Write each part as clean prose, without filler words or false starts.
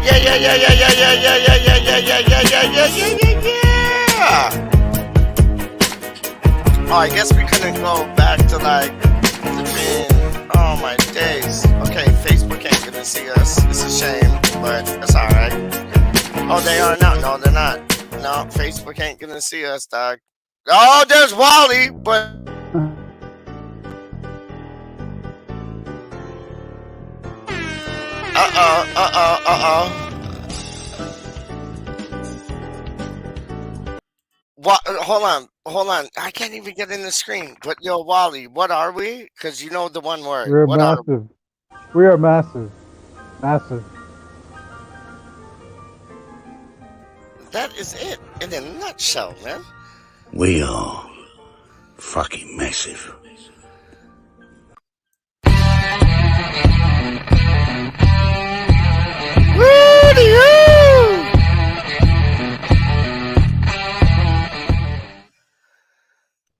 Yeah, yeah, yeah, yeah, yeah, yeah, yeah, yeah, yeah, yeah, yeah, yeah, yeah, yeah, yeah, yeah. Oh, I guess we couldn't go back to like the bin. Oh my days. Okay, Facebook ain't gonna see us. It's a shame, but it's alright. Oh, they are now. No, they're not. No, Facebook ain't gonna see us, dog. Oh, there's Wally, but What? Hold on. I can't even get in the screen. But yo, Wally, what are we? Because you know the one word. We're What are massive. We are massive. Massive. that? Is it in a nutshell, man. We are fucking massive. Woo-dee-hoo!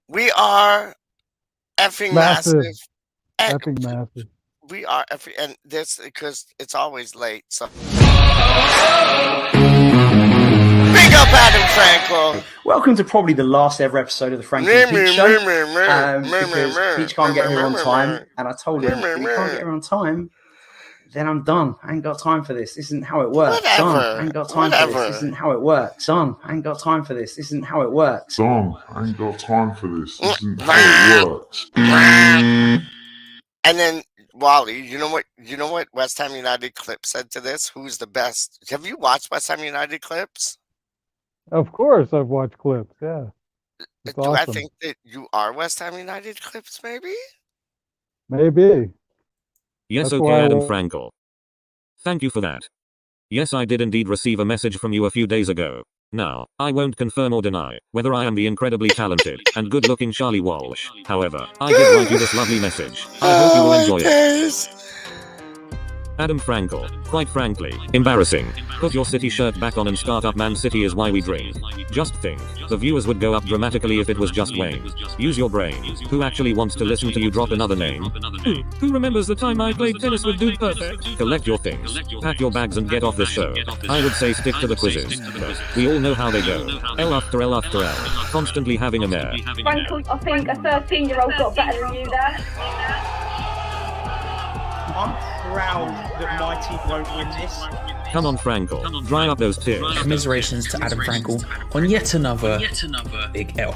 We are effing massive. Effing massive. We are effing, and this because it's always late. So big up Adam Franco. Welcome to probably the last ever episode of the Frank and Pete Show. Because Peach can't get here on time, and I told him if he can't get here on time, then I'm done. I ain't got time for this. This isn't how it works. Son, I ain't got time for this. This isn't how it works. Son, I ain't got time for this. This isn't how it works. Son, I ain't got time for this. This isn't how it works. And then Wally, you know what West Ham United clip said to this? Who's the best? Have you watched West Ham United clips? Of course, I've watched clips. Yeah. It's Do awesome. I think that you are West Ham United clips? Maybe. Maybe. Yes, That's okay, why I Adam won't- Frankel. Thank you for that. Yes, I did indeed receive a message from you a few days ago. Now, I won't confirm or deny whether I am the incredibly talented and good-looking Charlie Walsh. However, I did write you this lovely message. I hope you will enjoy it. Adam Frankel, quite frankly, embarrassing. Put your City shirt back on and start up. Man City is why we drink. Just think, the viewers would go up dramatically if it was just Wayne. Use your brain. Who actually wants to listen to you drop another name? Who remembers the time I played tennis with Dude Perfect? Collect your things, pack your bags and get off the show. I would say stick to the quizzes. We all know how they go. L after L after L. Constantly having a mare. Frankel, I think a 13-year-old got better than you there. I'm proud that my team won't win this. Come on, Frankel. Dry up those tears. Commiserations to Adam Frankel on yet another big L.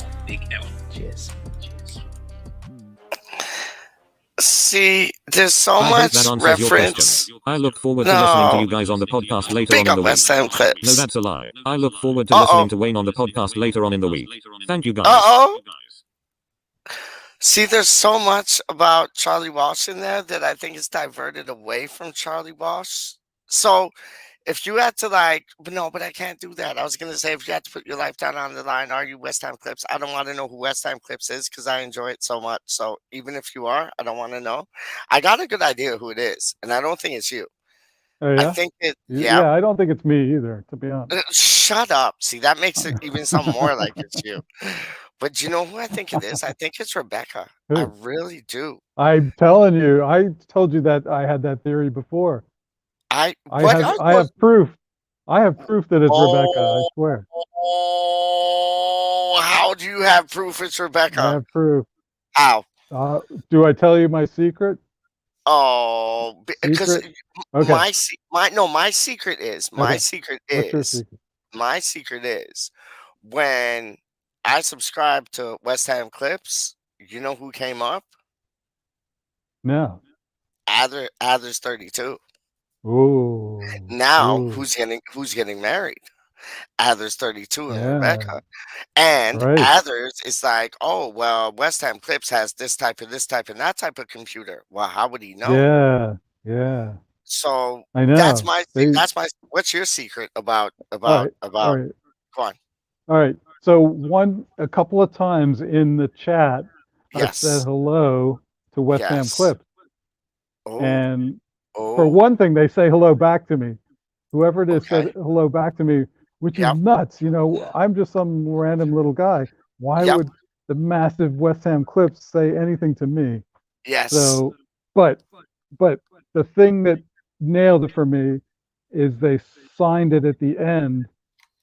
Cheers. See, there's so I hope much that answers your reference. question. I look forward to listening to you guys on the podcast later Big on in up the West week. Ham clips. No, that's a lie. I look forward to listening to Wayne on the podcast later on in the week. Thank you guys. See, there's so much about Charlie Walsh in there that I think is diverted away from Charlie Walsh. So if you had to but I can't do that. I was going to say, if you had to put your life down on the line, are you West Ham Clips? I don't want to know who West Ham Clips is because I enjoy it so much. So even if you are, I don't want to know. I got a good idea who it is, and I don't think it's you. Oh, yeah? I think it, Yeah, I don't think it's me either, to be honest. Shut up. See, that makes it even sound more like it's you. But you know who I think it is? I think it's Rebecca. Who? I really do. I'm telling you, I told you that I had that theory before. I have proof. I have proof that it's Rebecca, I swear. Oh, how do you have proof it's Rebecca? I have proof. How? Do I tell you my secret? Oh, because Okay. my secret is What's your secret? my secret is when I subscribe to West Ham Clips, you know who came up? No. Adler's 32. Ooh. Now Ooh. who's getting married? Adler's 32 and Yeah. Rebecca. And Right. Adler's is like, oh well, West Ham Clips has this type and that type of computer. Well, how would he know? Yeah. So I know. that's my what's your secret about All right. go on. All right. So a couple of times in the chat, Yes. I said hello to West Ham Yes. Clips. Oh, And for one thing, they say hello back to me. Whoever it is said hello back to me, which is nuts. You know, I'm just some random little guy. Why would the massive West Ham Clips say anything to me? yes. So, but the thing that nailed it for me is they signed it at the end,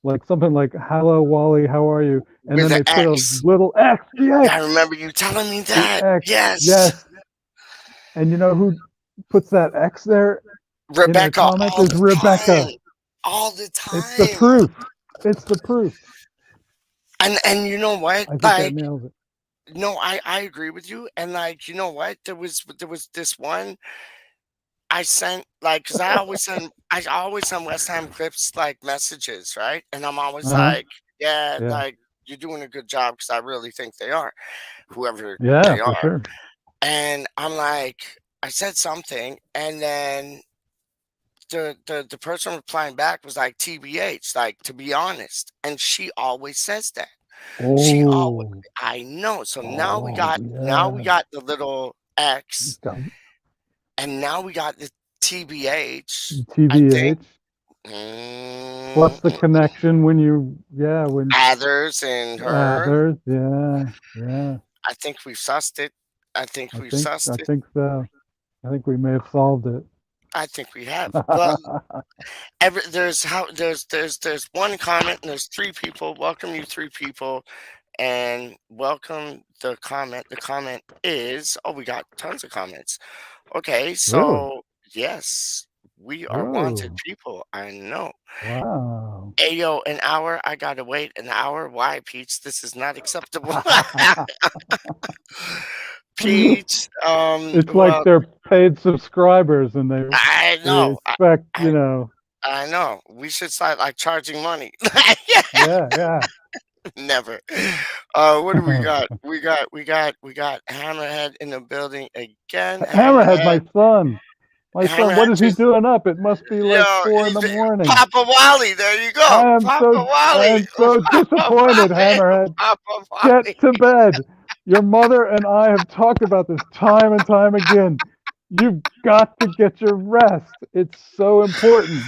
like something like "Hello, Wally, how are you?" And With then an they put a X. little X. The Yeah, I X. remember you telling me The that. X. Yes. Yes. And you know who puts that X there in their Rebecca comments all is the Rebecca. time. All the It's the time. proof. It's the proof. And you know what? I think that Like, nails it. no, I agree with you. And like, you know what? There was this one I sent, like, because I always send West Ham clips like messages, right? And I'm always Uh-huh. like, yeah, Yeah. like you're doing a good job because I really think they are, whoever Yeah, they for are. sure. And I'm like, I said something, and then the person replying back was like TBH, like to be honest. And she always says that. She always Oh. I know. So Oh, now we yeah. got the little X, Got and now we got the TBH, I think. TBH. Plus the Mm, connection when when Others and her. others. Yeah. Yeah. I think we've sussed it. I think we've sussed I it. think so. I think we may have solved it. I think we have. Well, there's one comment and there's three people. Welcome you three people, and welcome the comment. The comment is, oh, we got tons of comments. Okay, Really? so yes, we are wanted Whoa. people. I know. Wow. Ayo, an hour. I gotta wait an hour. Why, Peach? This is not acceptable. Peach. It's like Well, they're paid subscribers and I they know. expect, I know. We should start like charging money. yeah. Never. What do we got? We got Hammerhead in the building again. Hammerhead, my son. My son, what Hammerhead is he just doing up? It must be like yo, 4 in the morning. Papa Wally. There you go, Papa I Wally. am so Papa disappointed, Wally. Hammerhead. Papa Get Wally. to bed. Your mother and I have talked about this time and time again. You've got to get your rest. It's so important.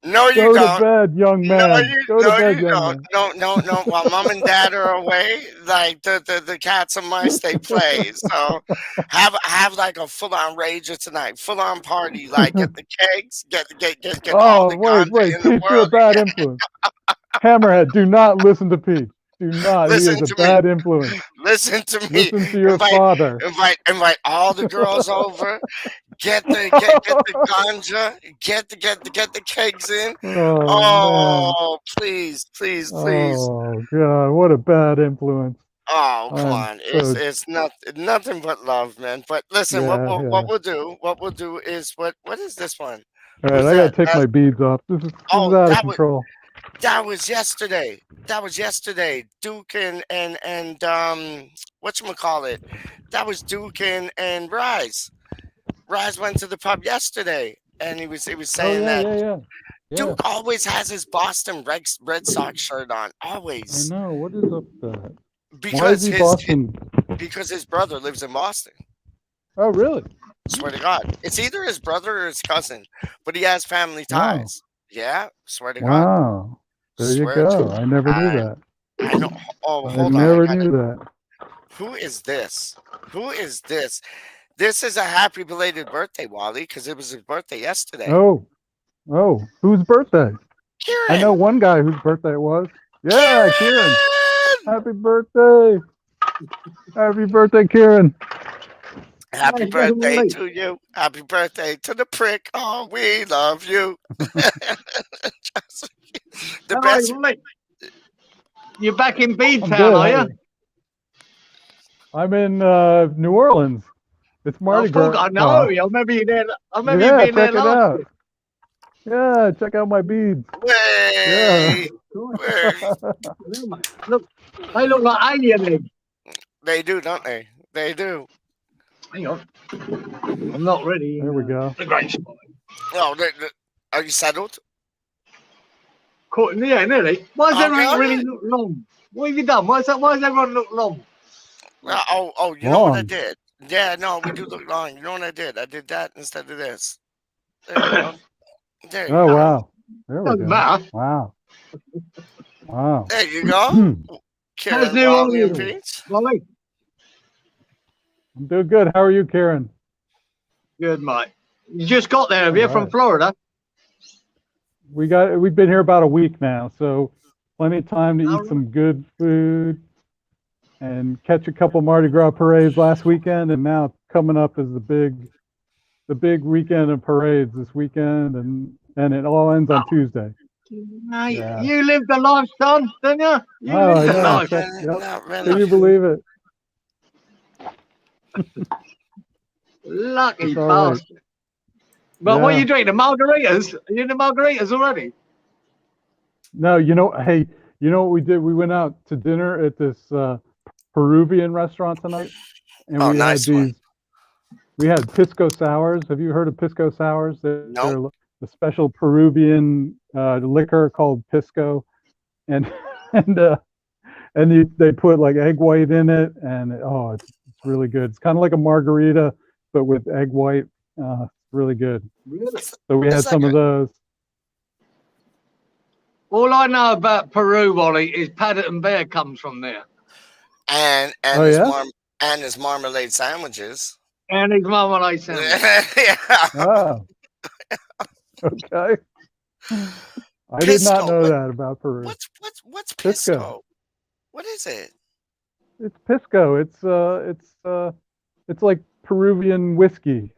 No, you Go to don't. bed, young man. Go to bed, young Don't. man. No. While mom and dad are away, like the cats and mice, they play. So have like a full on rager tonight, full on party. Like get the kegs, get all Oh, the ganja wait. in the Pete's a world. bad influence. Hammerhead, do not listen to Pete. Do not. He is Listen a to me. bad influence. Listen to me. Listen to your Invite father. invite all the girls over. Get the ganja. Get the kegs in. Oh, man. Oh, please. Oh, God. What a bad influence. Oh, come I'm on. so, It's nothing but love, man. But listen, yeah. what we'll do is what is this one? All right, Who's I got that? to take my beads off. This is Oh, out of control. that was yesterday. That was yesterday. Duke and whatchamacallit? That was Duke and Rise. Rise went to the pub yesterday, and he was saying that Yeah. Duke always has his Boston Red Sox shirt on. I Always. know. What is up with that? Why Because is he Boston? because his brother lives in Boston. Oh, really? Swear to God. It's either his brother or his cousin, but he has family ties. Yeah, swear to God. Wow. There you Swear to go. I never knew that. I know. Oh, I hold on. never knew that. Who is this? Who is this? This is a happy belated birthday, Wally, because it was his birthday yesterday. Oh, whose birthday? Kieran! I know one guy whose birthday it was. Yeah, Kieran. Happy birthday. Happy birthday, Kieran. Happy birthday to you. Happy birthday to the prick. Oh, we love you. The best. You're back in Beantown, are you? I'm in New Orleans. It's Mardi Gras. I know. I remember you there. I remember you being there last year. Yeah, check out my beads. Way. Look, they look like alien eggs. They do, don't they? They do. Hang on. I'm not ready. There we go. The great spot. Oh, are you settled? Yeah, nearly. Why does everything really look long? What have you done? Why does everyone look long? You know what I did? Yeah, no, we do look long. You know what I did? I did that instead of this. There you go. There you go. Wow. There we go. Matter. Wow. There you go. Kieran, Wally, and Peach. Wally. I'm doing good. How are you, Karen? Good, mate. You just got there, have you, from Florida? we've been here about a week now, so plenty of time to eat some good food and catch a couple Mardi Gras parades last weekend, and now coming up is the big weekend of parades this weekend, and it all ends on Tuesday. Yeah. You lived the life, son, didn't you? You lived the life. Can you believe it? Lucky bastard. Right. But what are you doing? The margaritas? Are you in the margaritas already? No, hey, you know what we did? We went out to dinner at this Peruvian restaurant tonight, and we had these. We had Pisco Sours. Have you heard of Pisco Sours? They're a special Peruvian liquor called Pisco, and they put like egg white in it, and it's really good. It's kind of like a margarita, but with egg white. Really good. Really? So we had some of those. All I know about Peru, Wally, is Paddington Bear comes from there. And his marmalade sandwiches. And his marmalade sandwiches. Yeah. Oh. Okay. I did not know that about Peru. What's Pisco? What is it? It's Pisco. It's like Peruvian whiskey.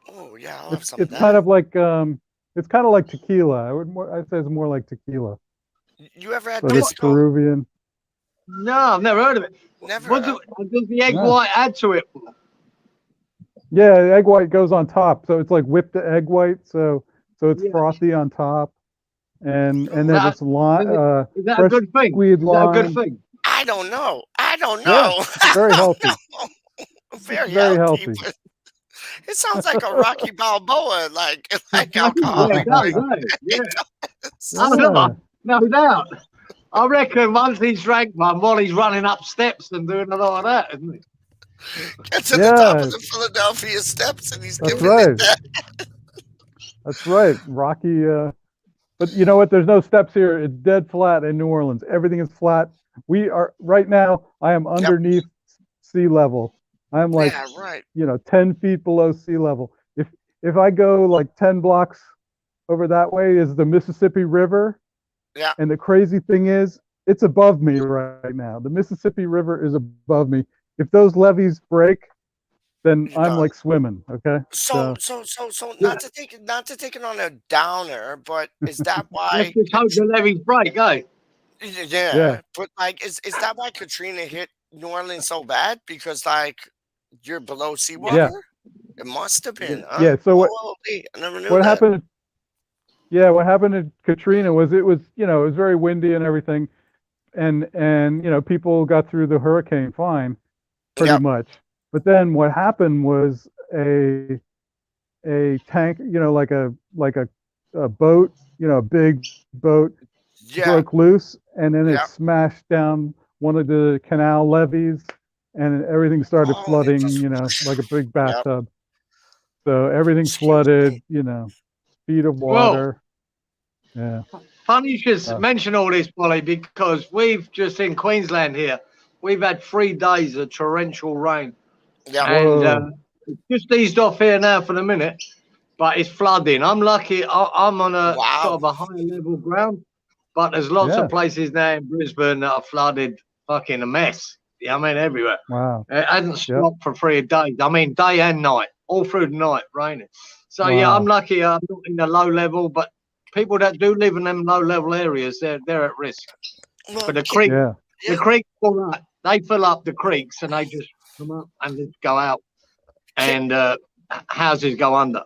Oh yeah, I'll have some. It's kind of like tequila. I'd say it's more like tequila. You ever had Pisco? It's Peruvian. No, I've never heard of it. Never. What does the egg white add to it? Yeah, the egg white goes on top, so it's like whipped egg white, so it's frothy on top, and then it's lime. Is that a good thing? Is that a good thing? I don't know. Yeah, very healthy. Very healthy. It sounds like a Rocky Balboa, like alcohol. Yeah. No doubt. I reckon once he's drank one, while he's running up steps and doing a lot of that, isn't he? Get to the top of the Philadelphia steps, and he's giving it that. That's right, Rocky. But you know what? There's no steps here. It's dead flat in New Orleans. Everything is flat. We are right now. I am underneath sea level. I'm like, 10 feet below sea level. If I go like 10 blocks over that way is the Mississippi River. Yeah. And the crazy thing is, it's above me right now. The Mississippi River is above me. If those levees break, then I'm like swimming. Okay. So not to take it on a downer, but is that why? Let's just hope the levees break, eh? Yeah. But like, is that why Katrina hit New Orleans so bad? Because like you're below seawater. Yeah. It must have been. Yeah. So what? I never knew what that. happened? Yeah, what happened to Katrina was it was very windy and everything, and people got through the hurricane fine, pretty much. But then what happened was a tank, like a boat, a big boat broke loose, and then it smashed down one of the canal levees, and everything started flooding, like a big bathtub. So everything flooded, feet of water. Yeah. Funny you should mention all this, Polly, because we've just in Queensland here, we've had 3 days of torrential rain. Yeah. And it's just eased off here now for the minute, but it's flooding. I'm lucky. I'm on a sort of a higher level ground, but there's lots of places now in Brisbane that are flooded, fucking a mess. Yeah, I mean everywhere. Wow. It hasn't stopped for 3 days. I mean day and night, all through the night, raining. So yeah, I'm lucky. I'm not in the low level, but people that do live in them low level areas, they're at risk. But the creek, the creek they fill up the creeks and they just come up and just go out, and houses go under.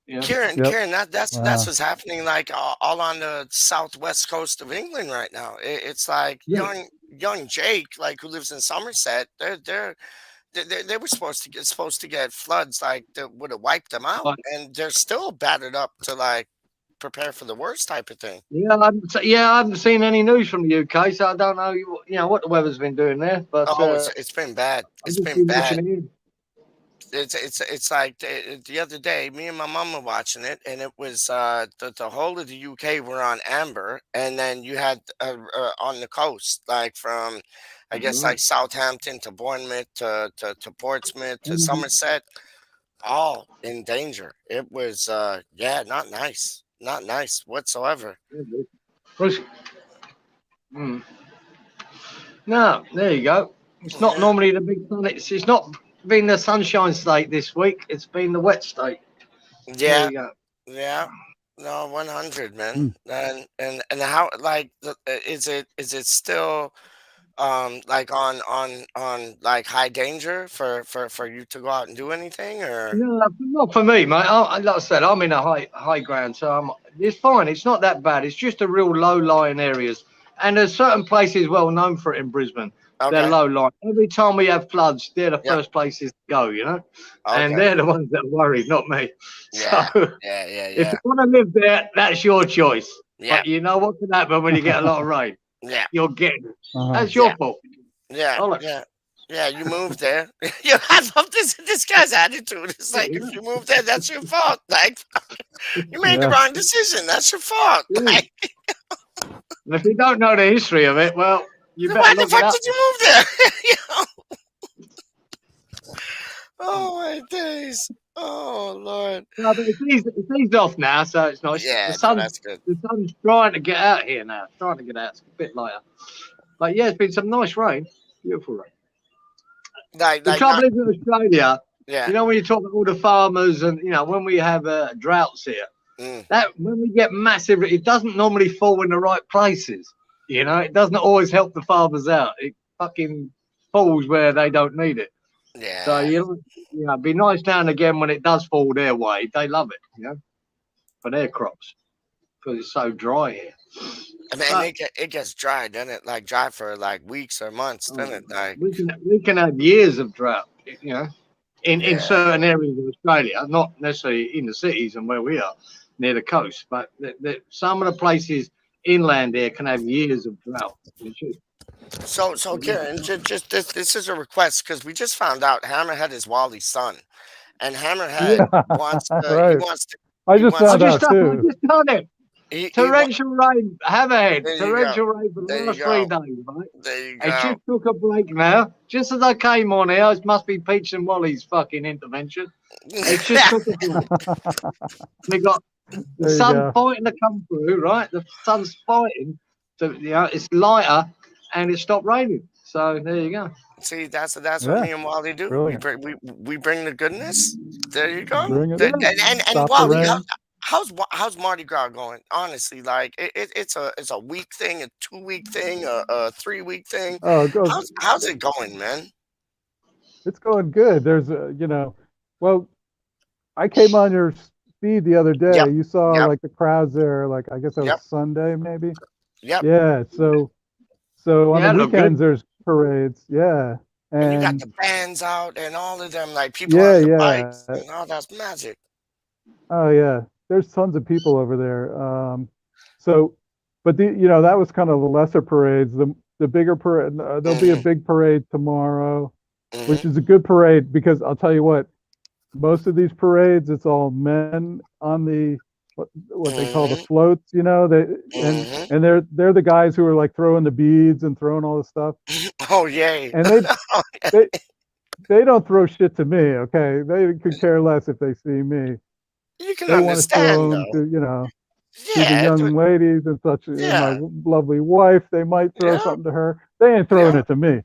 Yeah. Kieran, that's what's happening like all on the southwest coast of England right now. It's like young Jake, like who lives in Somerset. They were supposed to get floods like that would have wiped them out, and they're still battered up to like prepare for the worst type of thing. I haven't seen any news from the UK, so I don't know what the weather's been doing there. But it's been bad. It's been bad. It's like the other day, me and my mom were watching it, and it was the whole of the UK were on amber, and then you had on the coast, like from I guess like Southampton to Bournemouth to Portsmouth to Somerset, all in danger. It was not nice. not nice whatsoever. No, there you go. It's not normally the big sun. It's not been the sunshine state this week. It's been the wet state. There Yeah, you go. yeah. No, 100, man. And how like is it still like on like high danger for you to go out and do anything or No, not for me, mate. Like I said, I'm in a high ground, so it's fine. It's not that bad. It's just the real low-lying areas, and there's certain places well known for it in Brisbane. They're okay? low-lying. Every time we have floods, they're the Yep. first places to go, you know, and Okay. they're the ones that worry, not me. Yeah. So Yeah. Yeah. if Yeah. you want to live there, that's your choice. Yeah. But you know what can happen when you get a lot of rain? Yeah. You're getting it. Uh-huh. That's your Yeah. fault. Yeah. Bollocks. Yeah. Yeah. You moved there. Yeah. I love this guy's attitude. It's like if you moved there, that's your fault. Like you made the Yeah. wrong decision. That's your fault. Yeah. Like And if you don't know the history of it, well, you then better why the look it fuck up. did you move there? You know? Oh my days. Oh Lord. No, but it's eased off now, so it's nice. Yeah. The No, that's good. sun's trying to get out here now. It's trying to get out. It's a bit later. But yeah, it's been some nice rain. Beautiful rain. The Like trouble not, is in Australia, yeah. you know, when you talk to all the farmers and, you know, when we have droughts here, that when we get massive, it doesn't normally fall in the right places. You know, it doesn't always help the farmers out. It fucking falls where they don't need it. Yeah. So, you know, it'd be nice now and again when it does fall their way. They love it, you know, for their crops because it's so dry here. I mean, it gets dry, doesn't it? Like dry for like weeks or months, doesn't it? Like we can have years of drought, you know, in Yeah. certain areas of Australia, not necessarily in the cities and where we are near the coast, but some of the places inland there can have years of drought. so Kieran, just this is a request because we just found out Hammerhead is Wally's son, and Hammerhead Yeah. wants to, Right. he wants to, I he just wants found to, out too. I just done it. he wa- Torrential rain, Hammerhead. There you Torrential rain for There the you last go. 3 days, right? there you I go. just took a break now. Just as I came on here, it must be Peach and Wally's fucking intervention. It's just took a break. We got the There you sun go. fighting to come through, right? The sun's fighting, so you know it's lighter, and it stopped raining. So there you go. See, that's what Yeah. me and Wally do. Brilliant. We bring the goodness. There you go. Bring it. And Stop the Wally, rain. how's Mardi Gras going? Honestly, like it's a week thing, a 2 week thing, a 3 week thing. Oh, it goes. How's it going, man? It's going good. There's a, you know, well, I came on your feed the other day. Yep. You saw Yep. like the crowds there. Like I guess that was Yep. Sunday, maybe. Yep. Yeah. So on Yeah, the look good. weekends there's parades. Yeah. And you got And the bands out and all of them, like people yeah, on the yeah. bikes. And all that's magic. Oh yeah. There's tons of people over there. So, but that was kind of the lesser parades. The bigger parade. There'll be a big parade tomorrow, which Mhm. is a good parade because I'll tell you what. Most of these parades, it's all men on the what they call the Mhm. floats. You know, Mhm. and they're the guys who are like throwing the beads and throwing all this stuff. Oh yay! And they don't throw shit to me. Okay, they could care less if they see me. You can They want to throw understand them though. to to the Yeah, young ladies and such. And yeah, my lovely wife, they might throw yeah, something to her. They ain't throwing yeah, it to me.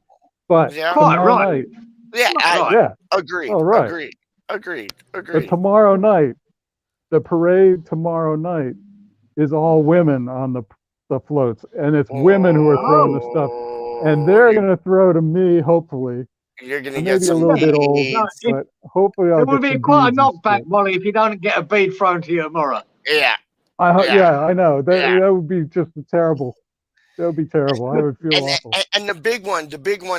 But yeah, Quite tomorrow right. night, yeah. Right. yeah, Agreed, all right. agreed. But tomorrow night, the parade tomorrow night is all women on the floats, and it's women who are throwing the stuff, and they're You're, gonna throw to me. Hopefully, you're gonna I may get be a some little bit old, No, beads. it, but hopefully I'll it would get be some quite a beads and knockback, shit. Molly, if you don't get a bead thrown to you tomorrow. Yeah, yeah, Yeah, I know yeah. that would be just terrible. That would be terrible. I would feel And, awful. and the big one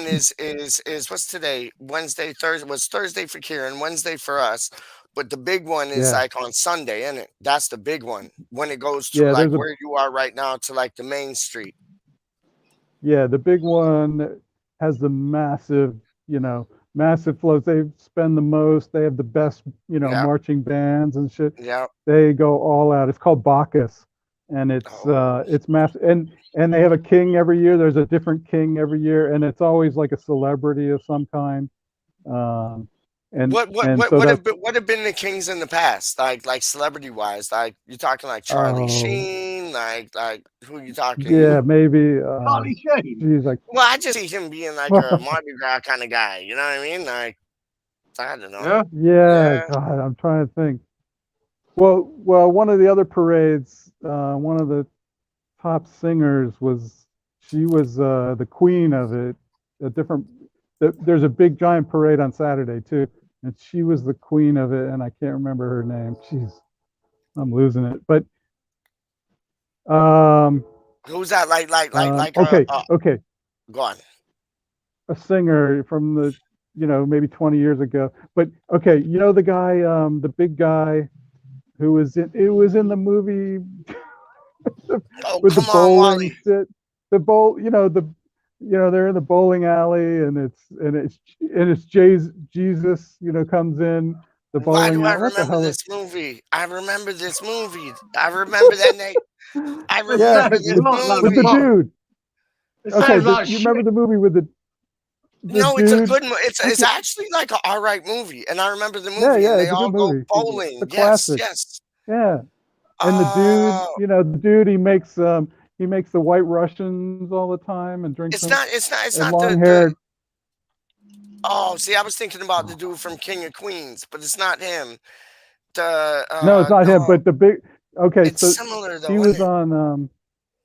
is what's today? Wednesday, Thursday was Thursday for Kieran, Wednesday for us. But the big one is Yeah, like on Sunday, isn't it? That's the big one when it goes to yeah. like There's a where you are right now to like the main street. Yeah, the big one has the massive, massive floats. They spend the most. They have the best, Yeah, marching bands and shit. yeah. They go all out. It's called Bacchus, and Oh, it's massive. And they have a king every year. There's a different king every year, and it's always like a celebrity of some kind. Um, And What what and what so that's what have been the kings in the past? Like celebrity wise, like you talking like Charlie oh Sheen, like who you talking? yeah, maybe Charlie Sheen. geez, like Well, I just see him being like a Mardi Gras kind of guy. You know what I mean? Like I don't know. Yeah. yeah, Yeah. God, I'm trying to think. Well, one of the other parades, one of the top singers was she was the queen of it. A different there's a big giant parade on Saturday too, and she was the queen of it, and I can't remember her name. Jeez, I'm losing it. But um, Who's that? Like okay, okay, go on. a singer from the maybe 20 years ago. But okay, the guy, the big guy who was in the movie Oh, with the come on, bowling Wally. shit. The bowl, they're in the bowling alley, and it's Jesus, comes in the Why bowling do I alley. What the remember hell is? this movie? I remember this movie. I remember that name. I It Yeah, remember sounds this a lot like with the movie. fun. dude. It Okay, sounds like you shit. remember the movie with the No, it's a dude? good it's actually like an all right movie, and I remember the movie, and Yeah, they it's a all good go movie. It's bowling. a Yes, classic. yes. Yeah, and Oh, the dude, he makes the White Russians all the time and drinks them, it's and not long the haired. oh, see, I was thinking about the dude from King of Queens, but it's not him. The No, it's not him, no, but the big. Okay, it's so similar he though, isn't was it? on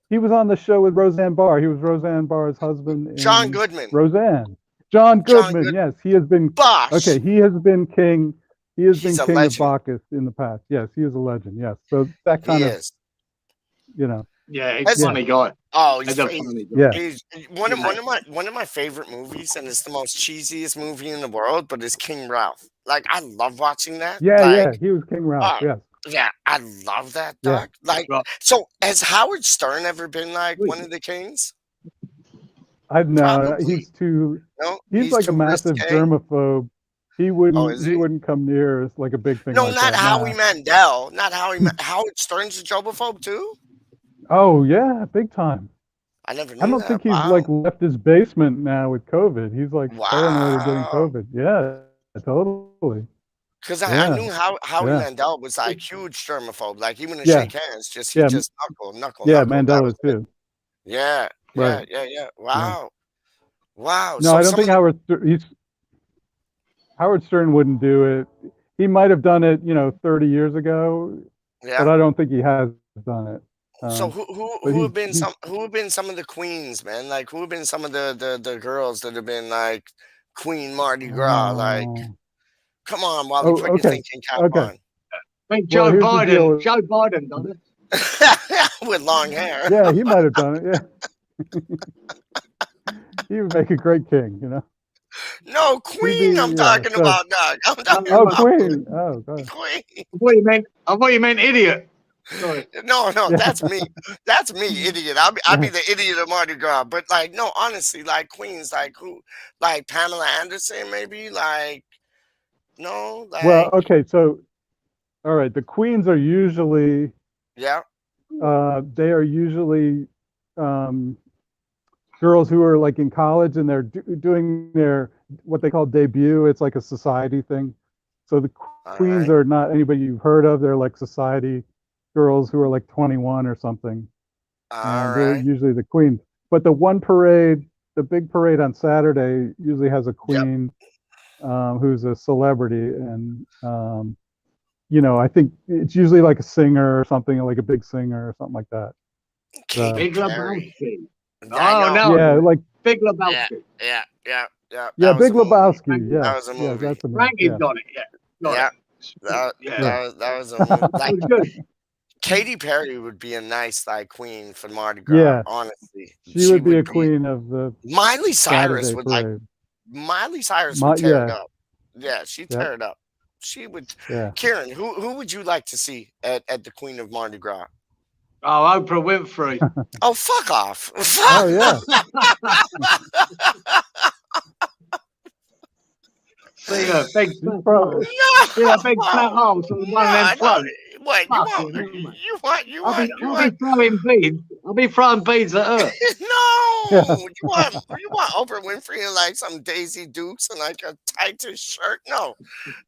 he was on the show with Roseanne Barr. He was Roseanne Barr's husband John in Goodman. Roseanne. John John Goodman, Good yes, he has been Bosh. okay. He has been king. He has He's been a king of legend. Bacchus in the past. Yes, he is a legend. Yes, so that He kind of is. Yeah, he's a That's yeah, funny guy. oh, He's a funny guy. yeah, he's Yeah. one of my favorite movies, and it's the most cheesiest movie in the world, but it's King Ralph. Like I love watching that. yeah. Like He was King Ralph. oh Yes, yeah, I love that yeah. dog. Like Right. so has Howard Stern ever been like one of the kings? I know Probably. he's too. No, He's he's like a too massive risque. germaphobe. He Oh, is wouldn't. He he? wouldn't come near us like a big thing No, like not that. Howie Nah. Mandel. Not Howie. Howard Stern's a germaphobe too. Oh yeah, big time. I never I knew don't that. think he's like Wow. left his basement now with COVID. He's like paranoid of getting Wow. COVID. Yeah, totally. Because I Yeah, knew Howie yeah, Mandel was like huge germaphobe. Like he wouldn't yeah, shake hands. Just he yeah, just yeah. knuckle. That Mandela was it. too. Yeah, Right. yeah. Yeah. Wow, wow. No, So I don't some think of the Howard Stern wouldn't do it. He might have done it, 30 years ago, but yeah. I don't think he has done it. So But who have been some of the queens, man? Like who have been some of the girls that have been like Queen Mardi Gras? Like, oh, come on, Wally, oh, put your okay, thinking cap okay. on. I think Well, here's the deal. Joe Biden done it. With long hair. Yeah, he might have done it. Yeah, he would make a great king. No, He'd be Queen. I'm yeah. talking So, about Doug. I'm talking oh, about Queen. Oh, God. Queen. I thought you meant idiot. Sorry. No, Yeah, that's me. That's me, idiot. I'll be the idiot of Mardi Gras. But like, no, honestly, like Queens, like who, like Pamela Anderson, maybe, like no, well, like okay. So, all right. The queens are usually yeah, they are usually um, girls who are like in college and they're doing their what they call debut. It's like a society thing. So the all queens right, are not anybody you've heard of. They're like society girls who are like 21 or something, all and they're right, usually the queens. But the one parade, the big parade on Saturday, usually has a yep. queen who's a celebrity, and I think it's usually like a singer or something, like a big singer or something like that. Katy Big Perry. Lebowski. I Oh, know. no. Yeah, like Big Yeah, Lebowski. yeah. yeah, That was Big a movie. Lebowski. That Yeah, was a yeah, movie. that's a movie. Frankie Yeah, got it. Yeah. Got Yeah, it. Yeah. yeah. that was a movie. That Like was good. Katy Perry would be a nice like queen for Mardi Gras. Yeah, Honestly, she would be a queen of the Miley Cyrus Saturday would like. parade. Miley Cyrus would tear it Yeah, up. Yeah, she'd yeah, tear it up. She would. yeah. Kieran, who would you like to see at the Queen of Mardi Gras? Oh, Oprah Winfrey. Oh, fuck off! Oh yeah, See a big she's probably See a big flat hole. So one of them I know. plugs. What you Fucking want? hell, mate. You want? You I'll want? be, You I'll want? be throwing beads. I'll be throwing beads at her. No, you want Oprah Winfrey in like some Daisy Dukes and like a tighter shirt? No,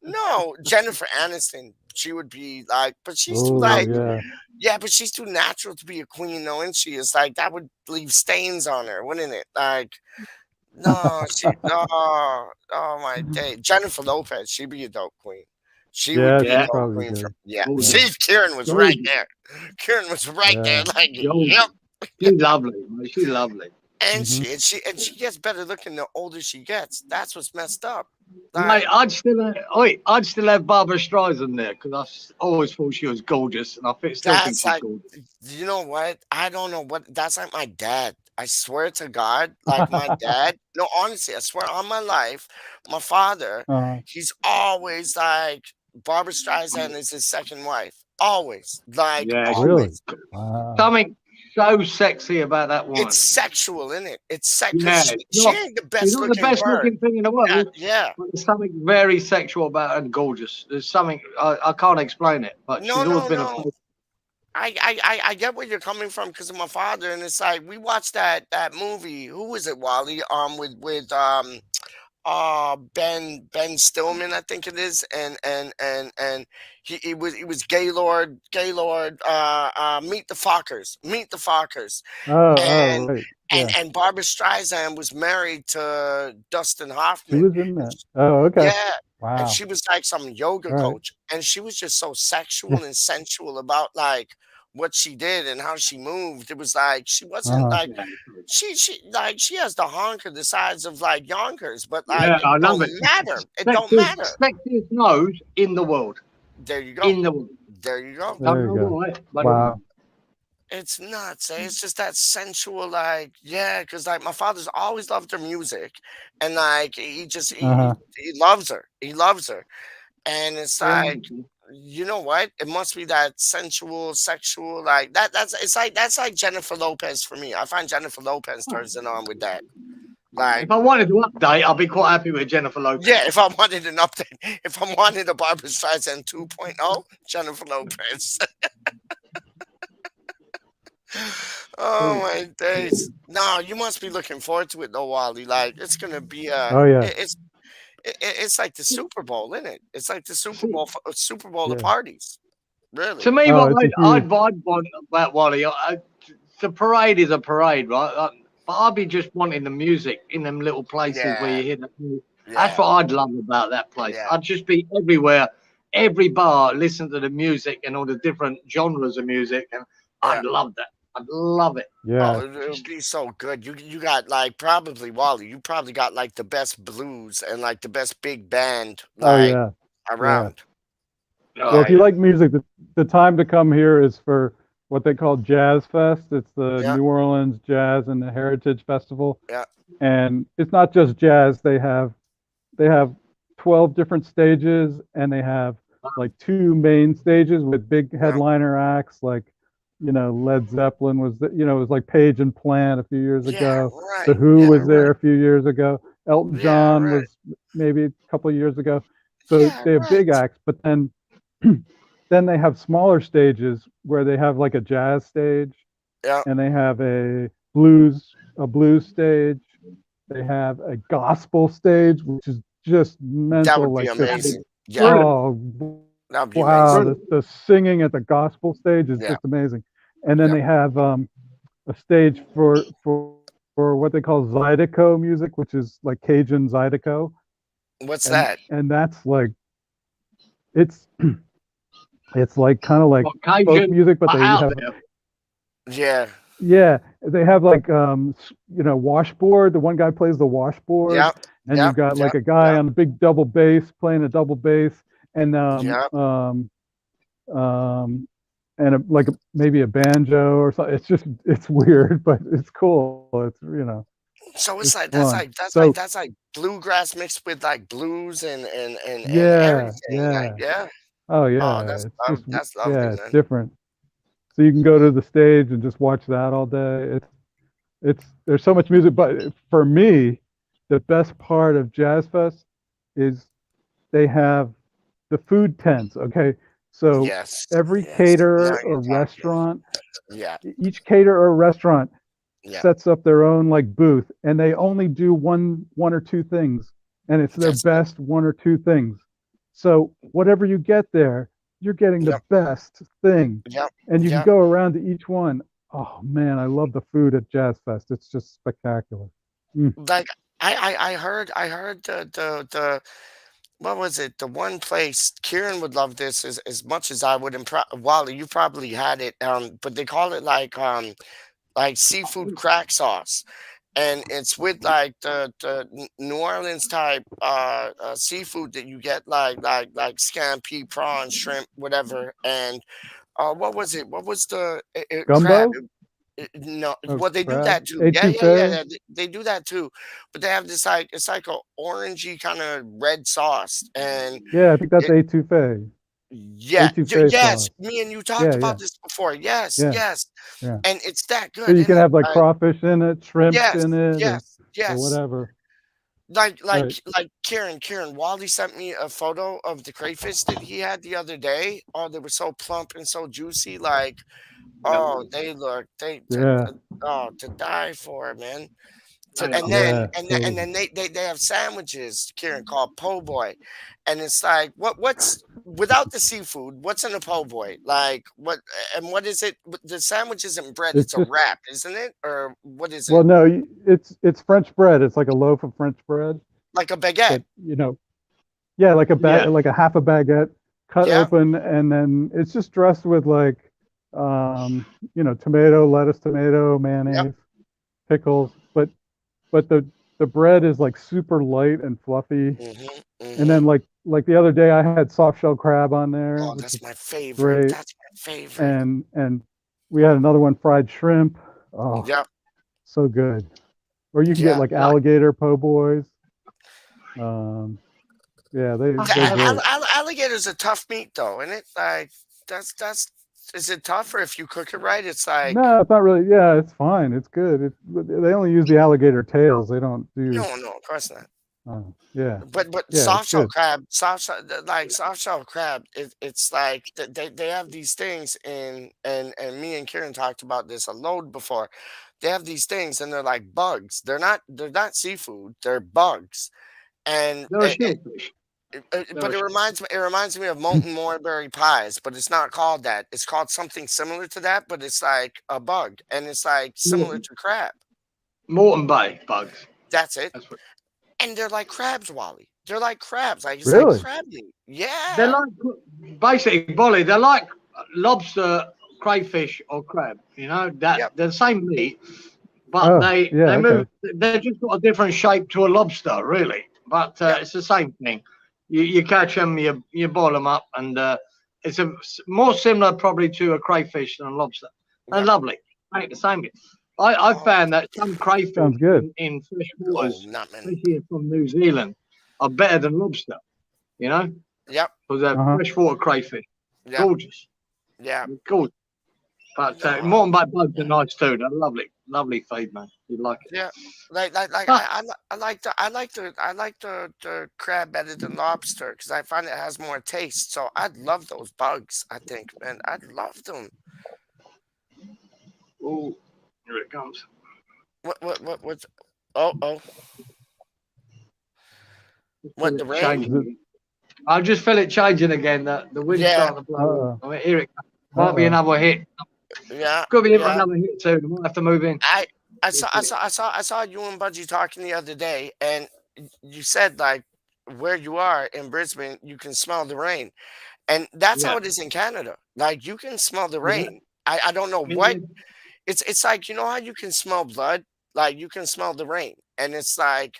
no. Jennifer Aniston, she would be like, but she's too Oh like, yeah. yeah, but she's too natural to be a queen, though, and she is like that would leave stains on her, wouldn't it? Like, no, oh my day. Jennifer Lopez, she'd be a dope queen. She would Yeah, be a Yeah. she's dope probably queen good. from yeah. Gorgeous. See, Kieran was right Gorgeous. there. Kieran was right there. Yeah. Like, Gorgeous. yep. She's lovely, mate. She's lovely. And Mhm. she gets better looking the older she gets. That's what's messed up. Mate, I'd still have Barbara Streisand there because I always thought she was gorgeous, and I still think That's she's like, gorgeous. you know what? I don't know what. That's like my dad. I swear to God, like my dad. No, honestly, I swear on my life, my father. He's always like Barbara Streisand is his second wife. Always, like Yeah, always. Really? Wow. something so sexy about that woman. It's sexual, isn't it? It's sexual. Yeah, She it's not- ain't the She's best not the looking best bird. looking thing in the world, Yeah. but there's something very sexual about her and gorgeous. There's something I can't explain it, but No, she's always no, been no. I get where you're coming from because of my father, and it's like we watched that movie. Who was it, Wally? With Ben Stillman, I think it is, and he was Gaylord, Meet the Fockers, and Right. Yeah. and Barbara Streisand was married to Dustin She Hoffman. was in that. Oh, okay. Yeah. And Wow. she was like some yoga All right. coach, and she was just so sexual and sensual about like what she did and how she moved. It was like she wasn't like she has the honker the size of like Yonkers, but like Yeah, I it love don't it. matter. It don't matter. Sexiest nose in the world. There you go. In the world. There you go. There Don't you know go. why, but Wow. It's nuts. It's just that sensual, like, yeah, because like my father's always loved her music, and like he loves her. He loves her, and it's like, you know what? It must be that sensual, sexual, like that. That's like Jennifer Lopez for me. I find Jennifer Lopez turns it on with that. Like, if I wanted to update, I'd be quite happy with Jennifer Lopez. yeah, if I wanted an update, if I wanted a Barbara Streisand 2.0, Jennifer Lopez. Oh my days! No, you must be looking forward to it though, Wally. Like it's gonna be Oh yeah. it's like the Super Bowl, isn't it? It's like the Super Bowl of Yeah. parties. Really? To me, Oh, what it's a I'd want about Wally, the parade is a parade, right? But I'd be just wanting the music in them little places where you hear that music. That's what I'd love about that place. Yeah. I'd just be everywhere, every bar, listen to the music and all the different genres of music, and I'd love that. I'd love it. Yeah. Oh, it would be so good. You got like probably Wally. You probably got like the best blues and like the best big band Oh like yeah. around. Well, if you like music, the time to come here is for what they call Jazz Fest. It's the New Orleans Jazz and the Heritage Festival. Yeah. And it's not just jazz. They have 12 different stages, and they have like 2 main stages with big headliner acts like, you know, Led Zeppelin was, it was like Page and Plant a few years ago. The Who was there a few years ago. Elton John was maybe a couple of years ago. So they have big acts, but then they have smaller stages where they have like a jazz stage, and they have a blues stage. They have a gospel stage, which is just mental. That would be like amazing. Oh, that'd be wow! amazing. The singing at the gospel stage is just amazing. And then they have a stage for what they call Zydeco music, which is like Cajun Zydeco. What's that? And that's like it's like kind of like folk music, but they have they have like washboard. The one guy plays the washboard, and you've got like a guy on a big double bass playing a double bass, and like maybe a banjo or something. It's weird, but it's cool. It's So it's like fun. that's like bluegrass mixed with like blues and everything. Like, Oh yeah, Oh, that's lovely, it's man. different. So you can go to the stage and just watch that all day. There's so much music, but for me, the best part of Jazz Fest is they have the food tents. Okay, So Yes. every Yes. Now caterer you're or talking. restaurant, Yeah. each caterer or restaurant Yeah. sets up their own like booth, and they only do one or two things, and it's their That's it. best one or two things. So whatever you get there, you're getting the Yep. best thing, Yep. and you can Yep. go around to each one. Oh man, I love the food at Jazz Fest. It's just spectacular. Like I heard the what was it? The one place Kieran would love this as much as I would. Wally, you probably had it. But they call it like seafood crack sauce, and it's with like the New Orleans type seafood that you get like scampi, prawn, shrimp, whatever. And what was it? What was the crab? Gumbo? No, Oh, well, they do crab. that too. Yeah, yeah, yeah, Etouffee? yeah. They do that too, but they have this like it's like a orangey kind of red sauce, and Yeah, I think that's it etouffee. yeah, Etouffee yes. sauce. Me and you talked Yeah, yeah, about this before. Yes, yeah, yes, yeah. and it's that So good, you isn't can it? have like Like crawfish in it, shrimp yes, in it, yes, or yes. whatever. Like Right. like like Karen. Wally sent me a photo of the crayfish that he had the other day. Oh, they were so plump and so juicy. Like oh, they look they to Yeah. oh to die for, man. And then Yeah. and then they have sandwiches, Kieran, called po' boy, and it's like what's without the seafood, what's in a po' boy? Like what and what is it? The sandwich isn't bread; It's it's a just wrap, isn't it? Or what is well, it? no, it's French bread. It's like a loaf of French bread Like a baguette? that yeah, like a Yeah. like a half a baguette cut Yeah. open, and then it's just dressed with like tomato, lettuce, tomato, Yep. mayonnaise, pickles, but the bread is like super light and fluffy. Mhm. And then Mhm. like the other day I had soft shell crab on there, Oh, which that's is my favorite. great. That's my favorite. And we had another one, fried shrimp. Oh, Yep. so good. Or you can get Yeah. like alligator po' boys. Yeah, they're great. Alligator's a tough meat, though, isn't it? Like that's is it tough, or if you cook it right, it's like No, it's not really. Yeah, it's fine. It's good. They only use the alligator tails. They don't do. no, of course not. Yeah, But yeah, it's soft shell good. crab, like soft shell crab, it's like they have these things in and me and Kieran talked about this a load before. They have these things and they're like bugs. They're not seafood. They're bugs. And They're a shellfish. but it reminds me of molten Morbury pies, but it's not called that. It's called something similar to that, but it's like a bug and it's like similar to crab. Moreton Bay bugs. That's it. That's what. And they're like crabs, Wally. They're like crabs. Like it's like Really? crab meat. They're Yeah. like basically, Bolly. They're like lobster, crayfish, or crab. That Yep. they're the same meat, but Oh, they yeah, they move. okay. They're just got a different shape to a lobster, really. But Yep. it's the same thing. You catch them, you boil them up, and it's more similar probably to a crayfish than a lobster. They're Yep. lovely. Ain't the same. I Oh, found that some crayfish Sounds good. in fresh oh, waters, not many. especially from New Zealand, are better than lobster. Because Yep. they're freshwater crayfish. Yep. Gorgeous. Yeah. Gorgeous. But No. Moreton Bay bugs are nice too. They're lovely feed, man. You like it. Yeah. Like Ah, I like the crab better than lobster because I find it has more taste. So I'd love those bugs. I think, man, I'd love them. oh, here it comes. What's oh what the It's rain? changing. I just feel it changing again. The wind's Yeah. starting to blow. I mean, here it comes. Might be Uh-oh. another hit. Yeah. Could be Yeah. another hit too. We might have to move in. I saw you and Budgie talking the other day, and you said like where you are in Brisbane, you can smell the rain, and that's Yeah. how it is in Canada. Like you can smell the Yeah. rain. I don't know what it's like. You know how you can smell blood, like you can smell the rain, and it's like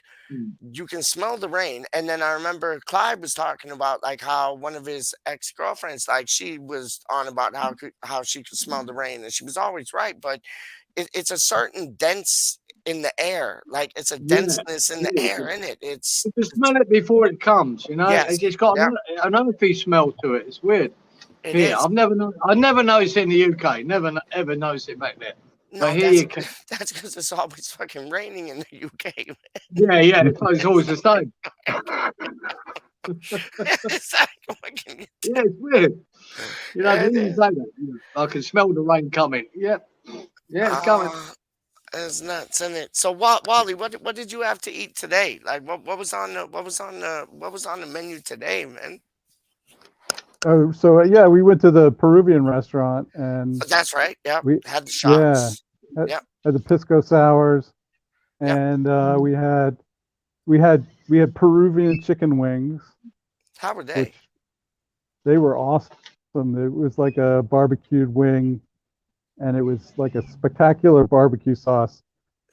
you can smell the rain. And then I remember Clyde was talking about like how one of his ex-girlfriends, like she was on about how she could smell the rain, and she was always right, but it's a certain dense in the air, like it's a Yeah. denseness in the air, isn't it? You can smell it before it comes. Yes, It's got yeah, an earthy smell to it. It's weird. it Here, is. I never noticed it in the UK. Never ever noticed it back there. No, But here that's you can. that's because it's always fucking raining in the UK. Yeah, it's always the same. It's like, what can you do? Yeah, it's weird. You know, It they even is. say that. I can smell the rain coming. Yep. Yeah, it's coming. It's nuts, isn't it? So, Wally, what did you have to eat today? Like, what was on the menu today, man? Oh, so yeah, we went to the Peruvian restaurant and That's right. Yep. we, Had the yeah, shots. Yep. had the Pisco Sours, Yep. and we had Peruvian chicken wings, How were they? which they were awesome. It was like a barbecued wing, and it was like a spectacular barbecue sauce.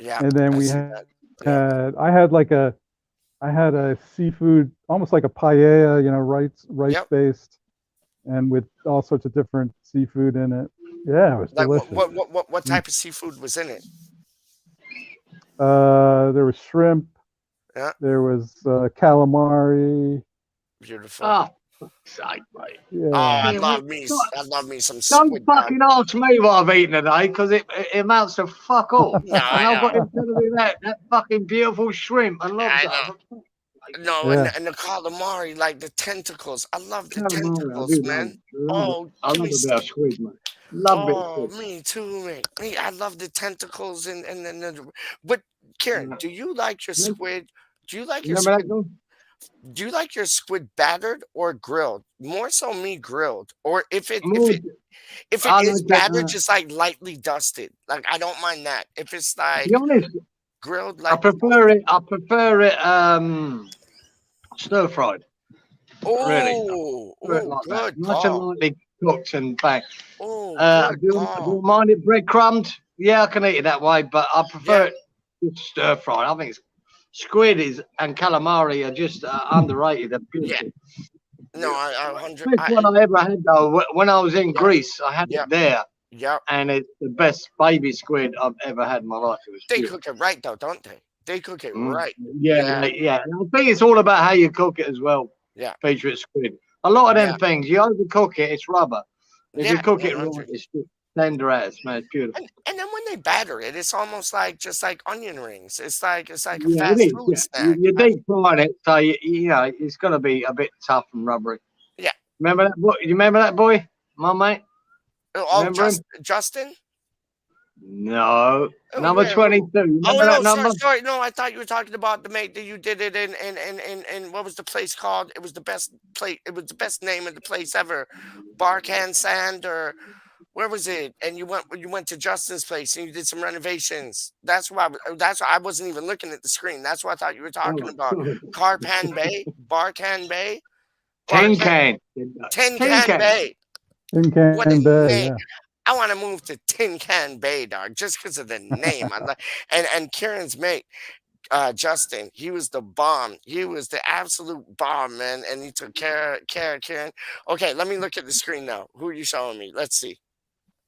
Yeah. And then I we see had, that. Yeah. I had a seafood, almost like a paella, rice Yep. based, and with all sorts of different seafood in it. Yeah, it was Like, delicious. what type of seafood was in it? There was shrimp. Yeah. There was calamari. Beautiful. Oh, fuck's sake, mate. Yeah. Oh, I Yeah, love me some squid. don't fucking ask me what I've eaten today, because it amounts to fuck all. No, And I've got I him telling me that fucking beautiful shrimp and lobster. know. No, Yeah. and the calamari, like the tentacles. I love the Calamari, I tentacles, do man. love it. Oh, I give love me a bit of squid, mate. Love it. Oh, me too, mate. Me, I love the tentacles and but Kieran, do you like your squid? Do you like your Remember that squid? one? Do you like your squid battered or grilled? More so, me grilled. Or if it I is like that, battered, just like lightly dusted. Like I don't mind that. If it's to like be honest, grilled, I like prefer it stir fried. Really. oh, Do it like that. good Nice and call. lightly cooked and bang. Oh, Do good you call. mind it breadcrumbed? Yeah, I can eat it that way, but I prefer it stir fried. I think squid and calamari are just underrated. They're beautiful. No, I 100. Best one I ever had though, when I was in Greece, I had Yeah. it there, Yep. and it's the best baby squid I've ever had in my life. It was They beautiful. cook it right though, don't they? They cook it right. Yeah. And I think it's all about how you cook it as well. Yeah. Patriot squid. A lot of them things, you overcook it, it's rubber. If you cook it 100. right, it's just tender as, man. It's beautiful. And then when they batter it, it's almost like just like onion rings. It's like a Yeah, fast it is. food Yeah. snack. You deep frying it, so you know it's gonna be a bit tough and rubbery. Yeah. Remember that boy? You remember that boy, my mate? Oh, Remember him? Justin? No, Oh, number yeah, 22. You Oh remember no, that number? sorry. No, I thought you were talking about the mate that you did it in what was the place called? It was the best place. It was the best name of the place ever. Barcan Sand or where was it? And you went to Justin's place and you did some renovations. That's why I wasn't even looking at the screen. That's what I thought you were talking about. Carpan Bay, Barcan Bay, Tin Can. Tin Can Bay. Tin Can What a Bay, name. yeah. I want to move to Tin Can Bay, dog, just because of the name. And Kieran's mate, Justin, he was the bomb. He was the absolute bomb, man. And he took care of Kieran. Okay, let me look at the screen now. Who are you showing me? Let's see.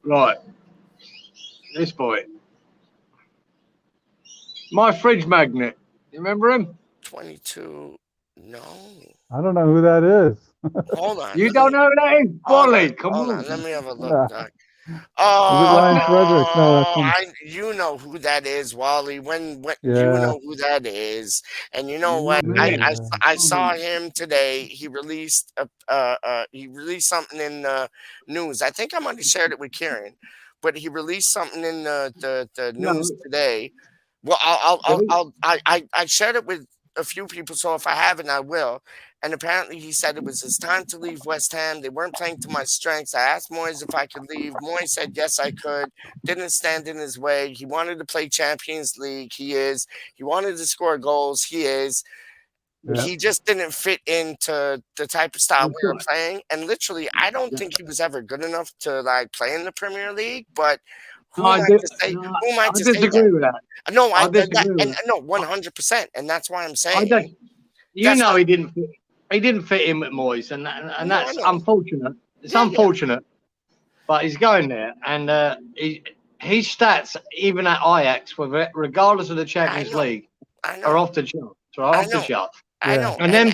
Right. This boy. My fridge magnet. You remember him? 22. No. I don't know who that is. Hold on. You don't know who that is? Bolly, come Hold on. on. Let me have a look, Yeah. dog. Ryan Frederick? No, that's him. You know who that is, Wally. When you Yeah. know who that is, and you know what? I saw him today. He released something in the news. I think I might have shared it with Kieran, but he released something in the news today. Well, I shared it with a few people, so if I haven't, I will. And apparently he said it was his time to leave West Ham. They weren't playing to my strengths. I asked Moyes if I could leave. Moyes said, yes, I could. Didn't stand in his way. He wanted to play Champions League. He is. He wanted to score goals. He is. Yeah. He just didn't fit into the type of style we were playing. And literally, I don't think he was ever good enough to like play in the Premier League. But who am I to say disagree with that. No, I disagree with that. no, 100%. And that's why I'm saying. He didn't fit. He didn't fit in with Moyes, and that's unfortunate. It's unfortunate, but he's going there, and his stats, even at Ajax, regardless of the Champions League, are off the charts. Right, off the charts. I know. And then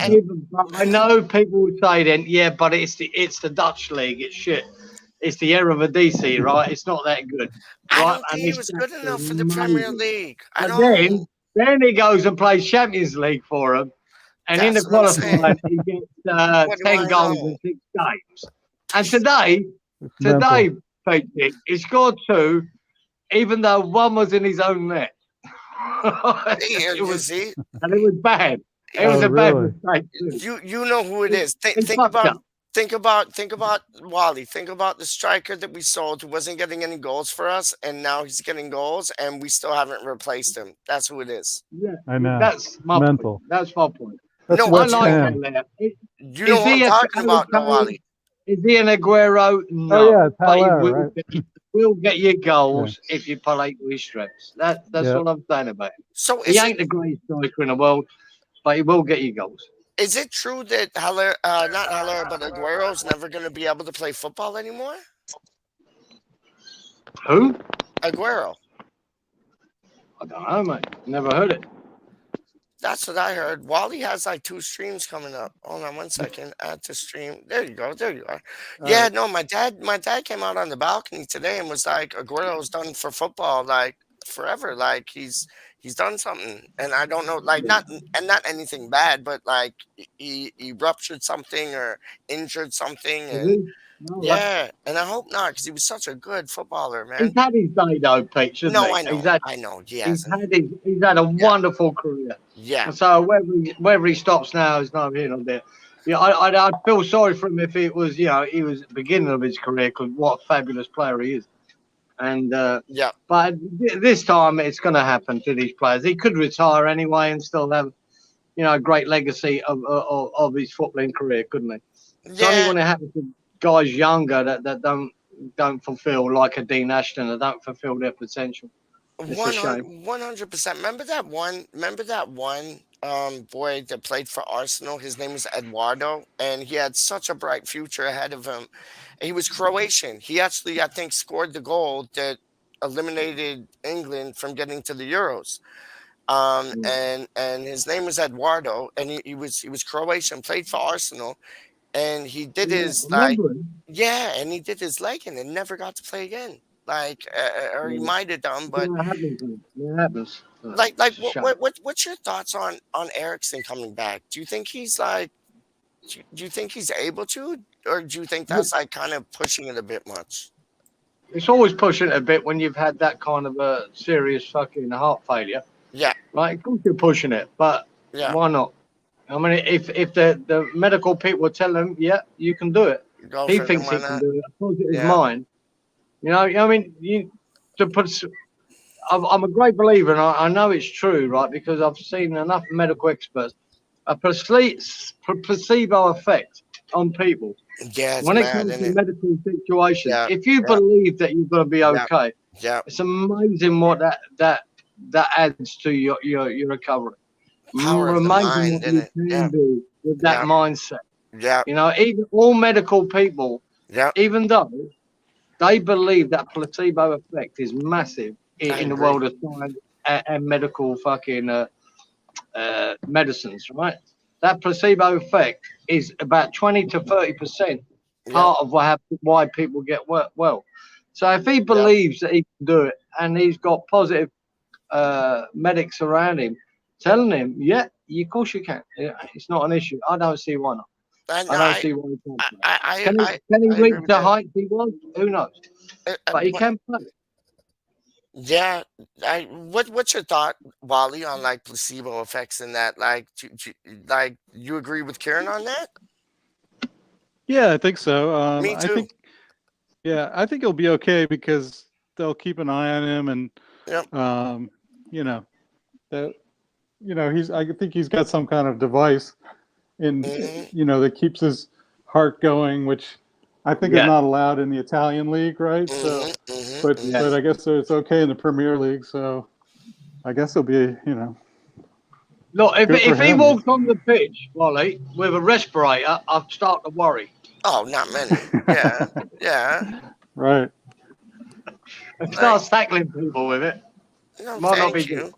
I know people would say then, yeah, but it's the Dutch league. It's shit. It's the Eredivisie, right? It's not that good. I Right? don't think he was good enough for the amazing. Premier League. Then he goes and plays Champions League for them. And in the That's what I'm saying. qualifying, he gets What do 10 I goals know? in 6 games. And today, It's mental. Pete, he scored 2, even though 1 was in his own net. Here, it you was, see, and it was bad. It was Oh, a bad really? mistake too. you know who it is. He fucked up. Think about Wally. Think about the striker that we sold who wasn't getting any goals for us, and now he's getting goals, and we still haven't replaced him. That's who it is. Yeah, I know. that's my Mental. point. That's my point. That's No, I but West like Ham. Haller. you know Is what I'm he a talking about, though, Wally. Is he an Aguero? No. Oh yeah, it's But he Haller, right? will get you goals if you play to his strengths. That's Yeah. all I'm saying about him. So He ain't the greatest striker in the world, but he will get you goals. is it true that Haller, not Haller, but Aguero's never going to be able to play football anymore? Who? Aguero. I don't know, mate. Never heard it. That's what I heard. Wally has like 2 streams coming up. Hold on 1 second. Add to stream. There you go. There you are. Yeah, no, my dad came out on the balcony today and was like, Aguero's done for football like forever. Like he's done something. And I don't know, like not anything bad, but like he ruptured something or injured something. And yeah, and I hope not, because he was such a good footballer, man. He's had his day though, Pete, shouldn't he? No, I know. I know. He's had a wonderful career. Yeah. And so whether he stops now is not here nor there. Yeah, I'd feel sorry for him if it was, he was at the beginning of his career, because what a fabulous player he is. And but this time it's going to happen to these players. He could retire anyway and still have, a great legacy of his footballing career, couldn't he? It's only when it happens to guys younger that don't fulfill, like a Dean Ashton, that don't fulfill their potential. It's a shame. 100%. Remember that one boy that played for Arsenal? His name was Eduardo, and he had such a bright future ahead of him. He was Croatian. He actually, I think, scored the goal that eliminated England from getting to the Euros. And his name was Eduardo, and he was Croatian, played for Arsenal, and he did his and he did his leg and never got to play again. Like, or he might have done, but it happens. Like, what's your thoughts on Ericsson coming back? Do you think he's like, do you think he's able to, or do you think that's like kind of pushing it a bit much? It's always pushing it a bit when you've had that kind of a serious fucking heart failure. Yeah. Like, of course you're pushing it, but why not? I mean, if the medical people tell him, you can do it. He thinks he can do it. Of course, it's mine. I mean, I'm a great believer, and I know it's true, right? Because I've seen enough medical experts. A placebo effect on people. Yeah, when it comes to medical situations, if you believe that you're going to be okay, it's amazing what that adds to your recovery. Power of the mind, what you can do with that mindset. Yeah. Even all medical people, even though they believe that placebo effect is massive in the world of science and medical fucking medicines, right? That placebo effect is about 20 to 30% part of why people get well. So if he believes that he can do it, and he's got positive medics around him telling him, of course you can. It's not an issue. I don't see why not. I don't see why he can't. Can he reach the height he wants? Who knows? But he can play. Yeah, what's your thought, Wally, on like placebo effects and that? Like, like you agree with Kieran on that? Yeah, I think so. Me too. I think he'll be okay because they'll keep an eye on him, and I think he's got some kind of device that keeps his heart going, which I think is not allowed in the Italian league, right? But I guess it's okay in the Premier League, so I guess it'll be, Look, if he walked on the pitch, Wally, with a respirator, I'd start to worry. Oh, not many. Yeah. Right. And start tackling people with it. No, might not be thank you. good.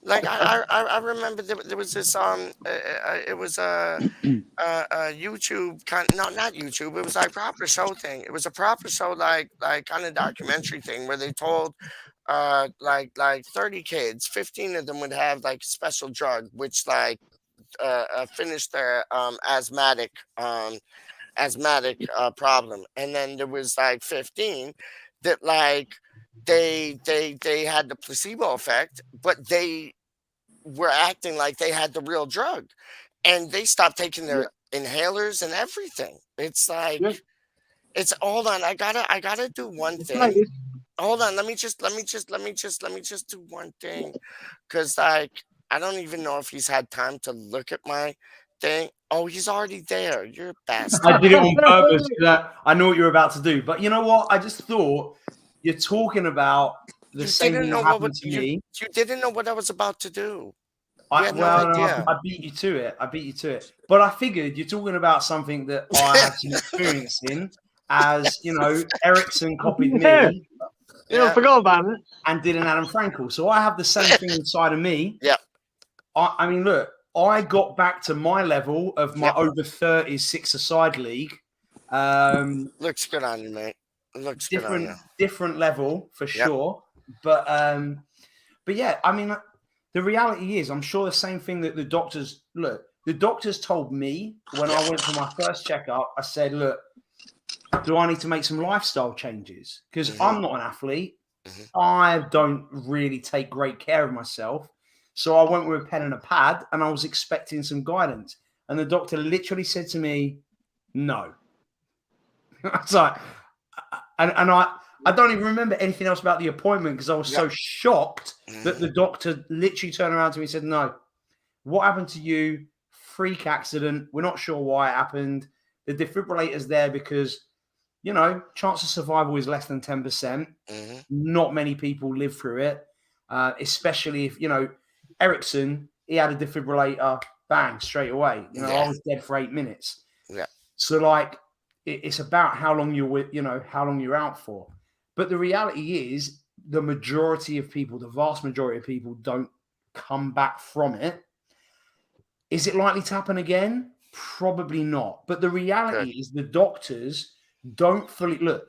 Like I remember there was this it was a YouTube not YouTube, it was like proper show thing. It was a proper show like kind of documentary thing where they told like 30 kids, 15 of them would have like a special drug which like finish their asthmatic problem, and then there was like 15 that like they had the placebo effect, but they were acting like they had the real drug, and they stopped taking their inhalers and everything. It's like it's hold on, I gotta do one thing. Hold on, let me just do one thing, because like I don't even know if he's had time to look at my thing. Oh, he's already there. You're a bastard. I did it on purpose. I know what you're about to do, but you know what? I just thought you're talking about the same thing that happened to me. You didn't know what I was about to do. I beat you to it. But I figured you're talking about something that I have some experience in, as you know, Ericsson copied me. I forgot about it. And did an Adam Frankel. So I have the same thing inside of me. Yeah. I mean, look, I got back to my level of my over 30s 6-a-side league. Looks good on you, mate. Looks good on you. Different level for sure. But yeah, I mean, the reality is, I'm sure the same thing that the doctors told me when I went for my first checkup. I said, look, do I need to make some lifestyle changes? Because I'm not an athlete. I don't really take great care of myself. So I went with a pen and a pad, and I was expecting some guidance. And the doctor literally said to me, no. I was like, and I don't even remember anything else about the appointment because I was so shocked that the doctor literally turned around to me and said, no, what happened to you? Freak accident. We're not sure why it happened. The defibrillator's there because, you know, chance of survival is less than 10%. Not many people live through it, especially if, you know, Ericsson, he had a defibrillator, bang, straight away. You know, I was dead for 8 minutes. Yeah. So, like, it's about how long you're out for. But the reality is, the majority of people, the vast majority of people, don't come back from it. Is it likely to happen again? Probably not. But the reality is, the doctors don't fully look.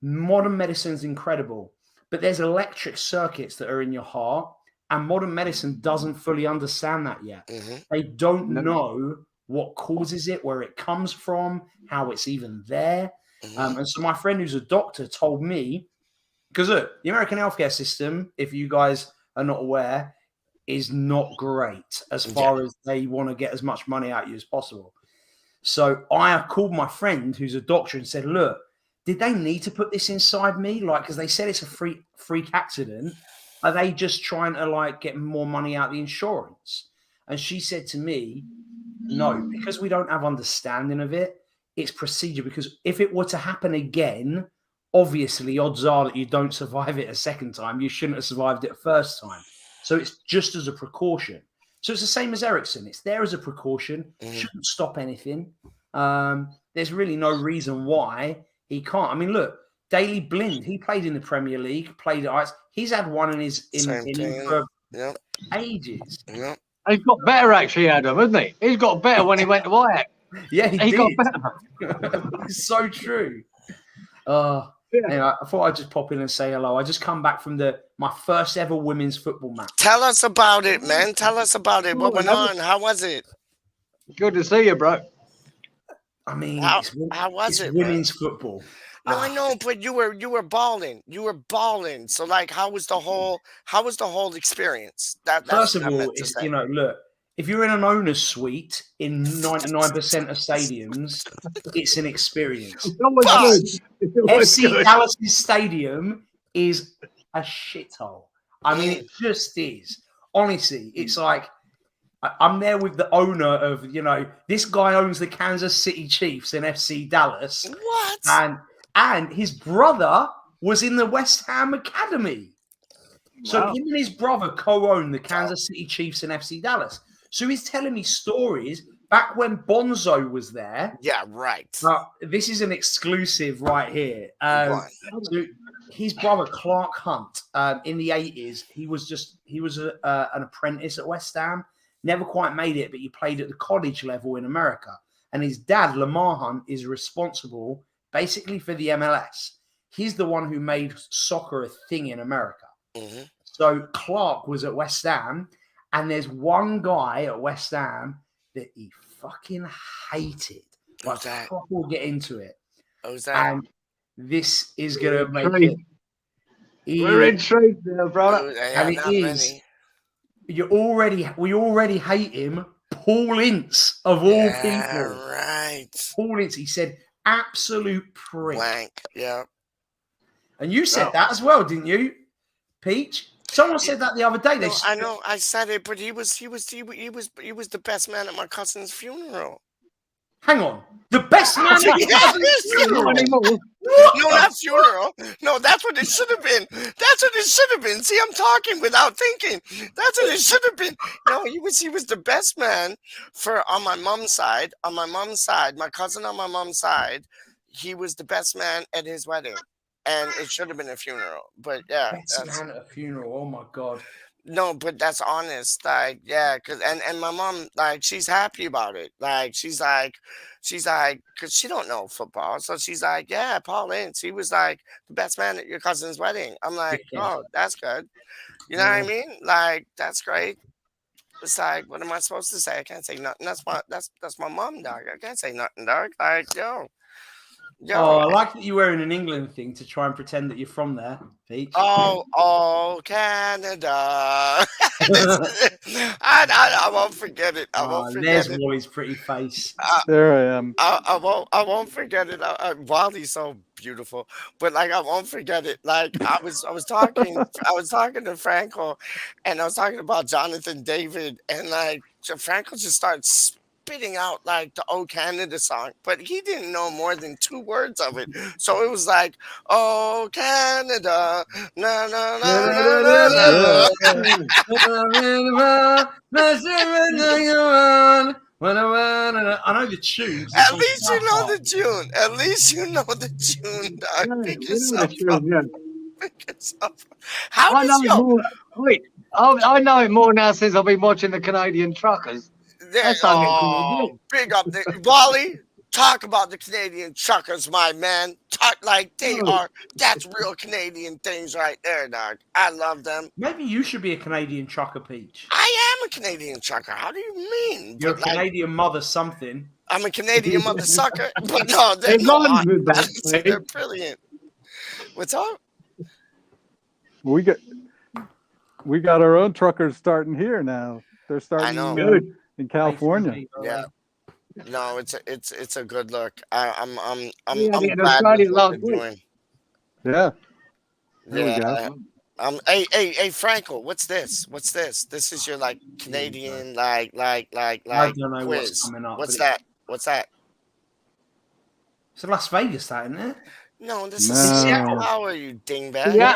Modern medicine's incredible, but there's electric circuits that are in your heart, and modern medicine doesn't fully understand that yet. They don't know what causes it, where it comes from, how it's even there. And so my friend who's a doctor told me, because look, the American healthcare system, if you guys are not aware, is not great as far as they want to get as much money out of you as possible. So I called my friend who's a doctor and said, look, did they need to put this inside me? Like, because they said it's a freak accident. Are they just trying to like get more money out of the insurance? And she said to me, no, because we don't have understanding of it. It's procedure, because if it were to happen again, obviously odds are that you don't survive it a second time. You shouldn't have survived it a first time. So it's just as a precaution. So it's the same as Ericsson. It's there as a precaution. Shouldn't stop anything. There's really no reason why he can't. I mean, look, Daley Blind, he played in the Premier League, played at Ajax. He's had one in for ages. He's got better, actually, Adam, hasn't he? He's got better when he went to Ajax. Yeah, he got did. better. It's so true. Anyway, I thought I'd just pop in and say hello. I just come back from my first ever women's football match. Tell us about it, man. Tell us about it. What went on? How was it? Good to see you, bro. I mean, how was it? Women's football. No, I know, but you were balling. You were balling. So, like, how was the whole experience? First of all, it's, you know, look, if you're in an owner's suite in 99% of stadiums, it's an experience. FC Dallas's stadium is a shithole. I mean, it just is. Honestly, it's like I'm there with the owner of, you know, this guy owns the Kansas City Chiefs in FC Dallas. What? And his brother was in the West Ham Academy. So him and his brother co-own the Kansas City Chiefs and FC Dallas. So he's telling me stories back when Bonzo was there. Yeah, right. This is an exclusive right here. So his brother, Clark Hunt, in the 80s, he was an apprentice at West Ham. Never quite made it, but he played at the college level in America. And his dad, Lamar Hunt, is responsible basically for the MLS. He's the one who made soccer a thing in America. So Clark was at West Ham, and there's one guy at West Ham that he fucking hated. What's that? We'll get into it. What's that? And this is gonna make it. We're intrigued now, brother. And it is. We already hate him. Paul Ince, of all people. Right. Paul Ince, he said, absolute prick. Blank. Yeah. And you said that as well, didn't you, Peach? Someone said that the other day. I know, I said it, but he was the best man at my cousin's funeral. Hang on, the best man at your cousin's funeral anymore? No, not funeral. No, that's what it should have been. That's what it should have been. See, I'm talking without thinking. That's what it should have been. No, he was the best man on my mom's side. On my mom's side, my cousin on my mom's side, he was the best man at his wedding. And it should have been a funeral. But yeah. Best man at a funeral, oh my God. No, but that's honest. Like, yeah, and my mom, like, she's happy about it. Like, she's like, because she don't know football. So she's like, yeah, Paul Ince, he was like the best man at your cousin's wedding. I'm like, oh, that's good. You know what I mean? Like, that's great. It's like, what am I supposed to say? I can't say nothing. That's my mom, dog. I can't say nothing, dog. Like, yo. Oh, I like that you're wearing an England thing to try and pretend that you're from there, Peach. Oh, Canada. I won't forget it. I won't forget it. There's Wally's pretty face. There I am. I won't forget it. Wally's so beautiful, but like I won't forget it. Like I was talking to Franco, and I was talking about Jonathan David, and like Franco just starts spitting out like the "Oh Canada" song, but he didn't know more than 2 words of it. So it was like, "Oh Canada, na na na na na." I know the tune. At least you know the tune. At least you know the tune, dog. Pick yourself up. How I know it more. Wait, I know it more now since I've been watching the Canadian Truckers. Big up Wally. Talk about the Canadian truckers, my man. Talk like they are. That's real Canadian things right there, dog. I love them. Maybe you should be a Canadian trucker, Peach. I am a Canadian trucker. How do you mean? You're a Canadian mother something. I'm a Canadian mother sucker. But no, they're brilliant. What's up? We got our own truckers starting here now. They're starting in California. Yeah. No, it's a good look. I'm glad what they're doing. Yeah. There we go. Hey, Franco, what's this? This is your like Canadian I don't know quiz. What's coming up. What's that? It's Las Vegas, that isn't it? No, this is Seattle. How are you, dingbat? Yeah.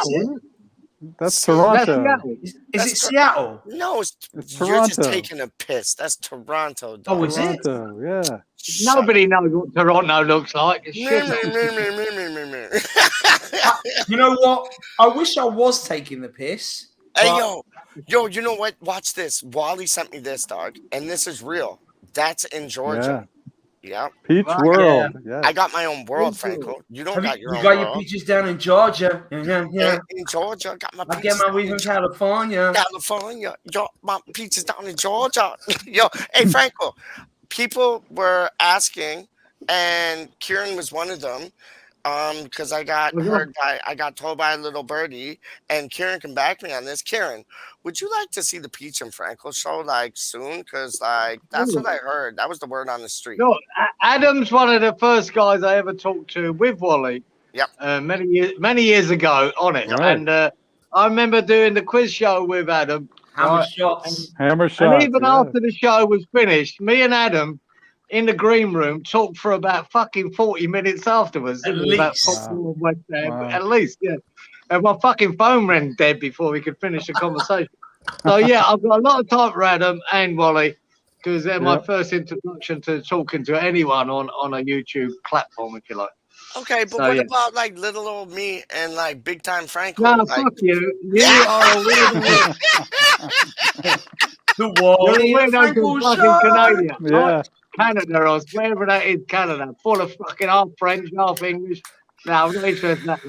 That's Toronto. Is it Seattle? No, it's Toronto. You're just taking a piss. That's Toronto. Oh, is it? Yeah. Nobody knows what Toronto looks like. You know what? I wish I was taking the piss. Hey, yo, you know what? Watch this. Wally sent me this, dog, and this is real. That's in Georgia. Yeah. Peach World. Yeah. I got my own world, Franco. You don't got your own. You got world. your peaches down in Georgia. Yeah. In Georgia, got my. I get my weed from California. Yo, my peaches down in Georgia. Yo, hey Franco, people were asking, and Kieran was one of them. Because I got told by a little birdie, and Kieran can back me on this. Kieran, would you like to see the Peach and Franco show like soon? Because like that's what I heard. That was the word on the street. No, Adam's one of the first guys I ever talked to with Wally. Yep. Many years ago on it, right. And I remember doing the quiz show with Adam. Hammer shots. And even after the show was finished, me and Adam in the green room talked for about fucking 40 minutes afterwards. At least. At least, yeah. And my fucking phone ran dead before we could finish the conversation. So yeah, I've got a lot of time for Adam and Wally because they're my first introduction to talking to anyone on a YouTube platform, if you like. Okay, but what about like little old me and like big time Franco? No, fuck you. You are a weirdo. The Wally and Franco fucking Canadian. Yeah. Canada or wherever that is, Canada, full of fucking half French, half English. No, I'm not interested in that.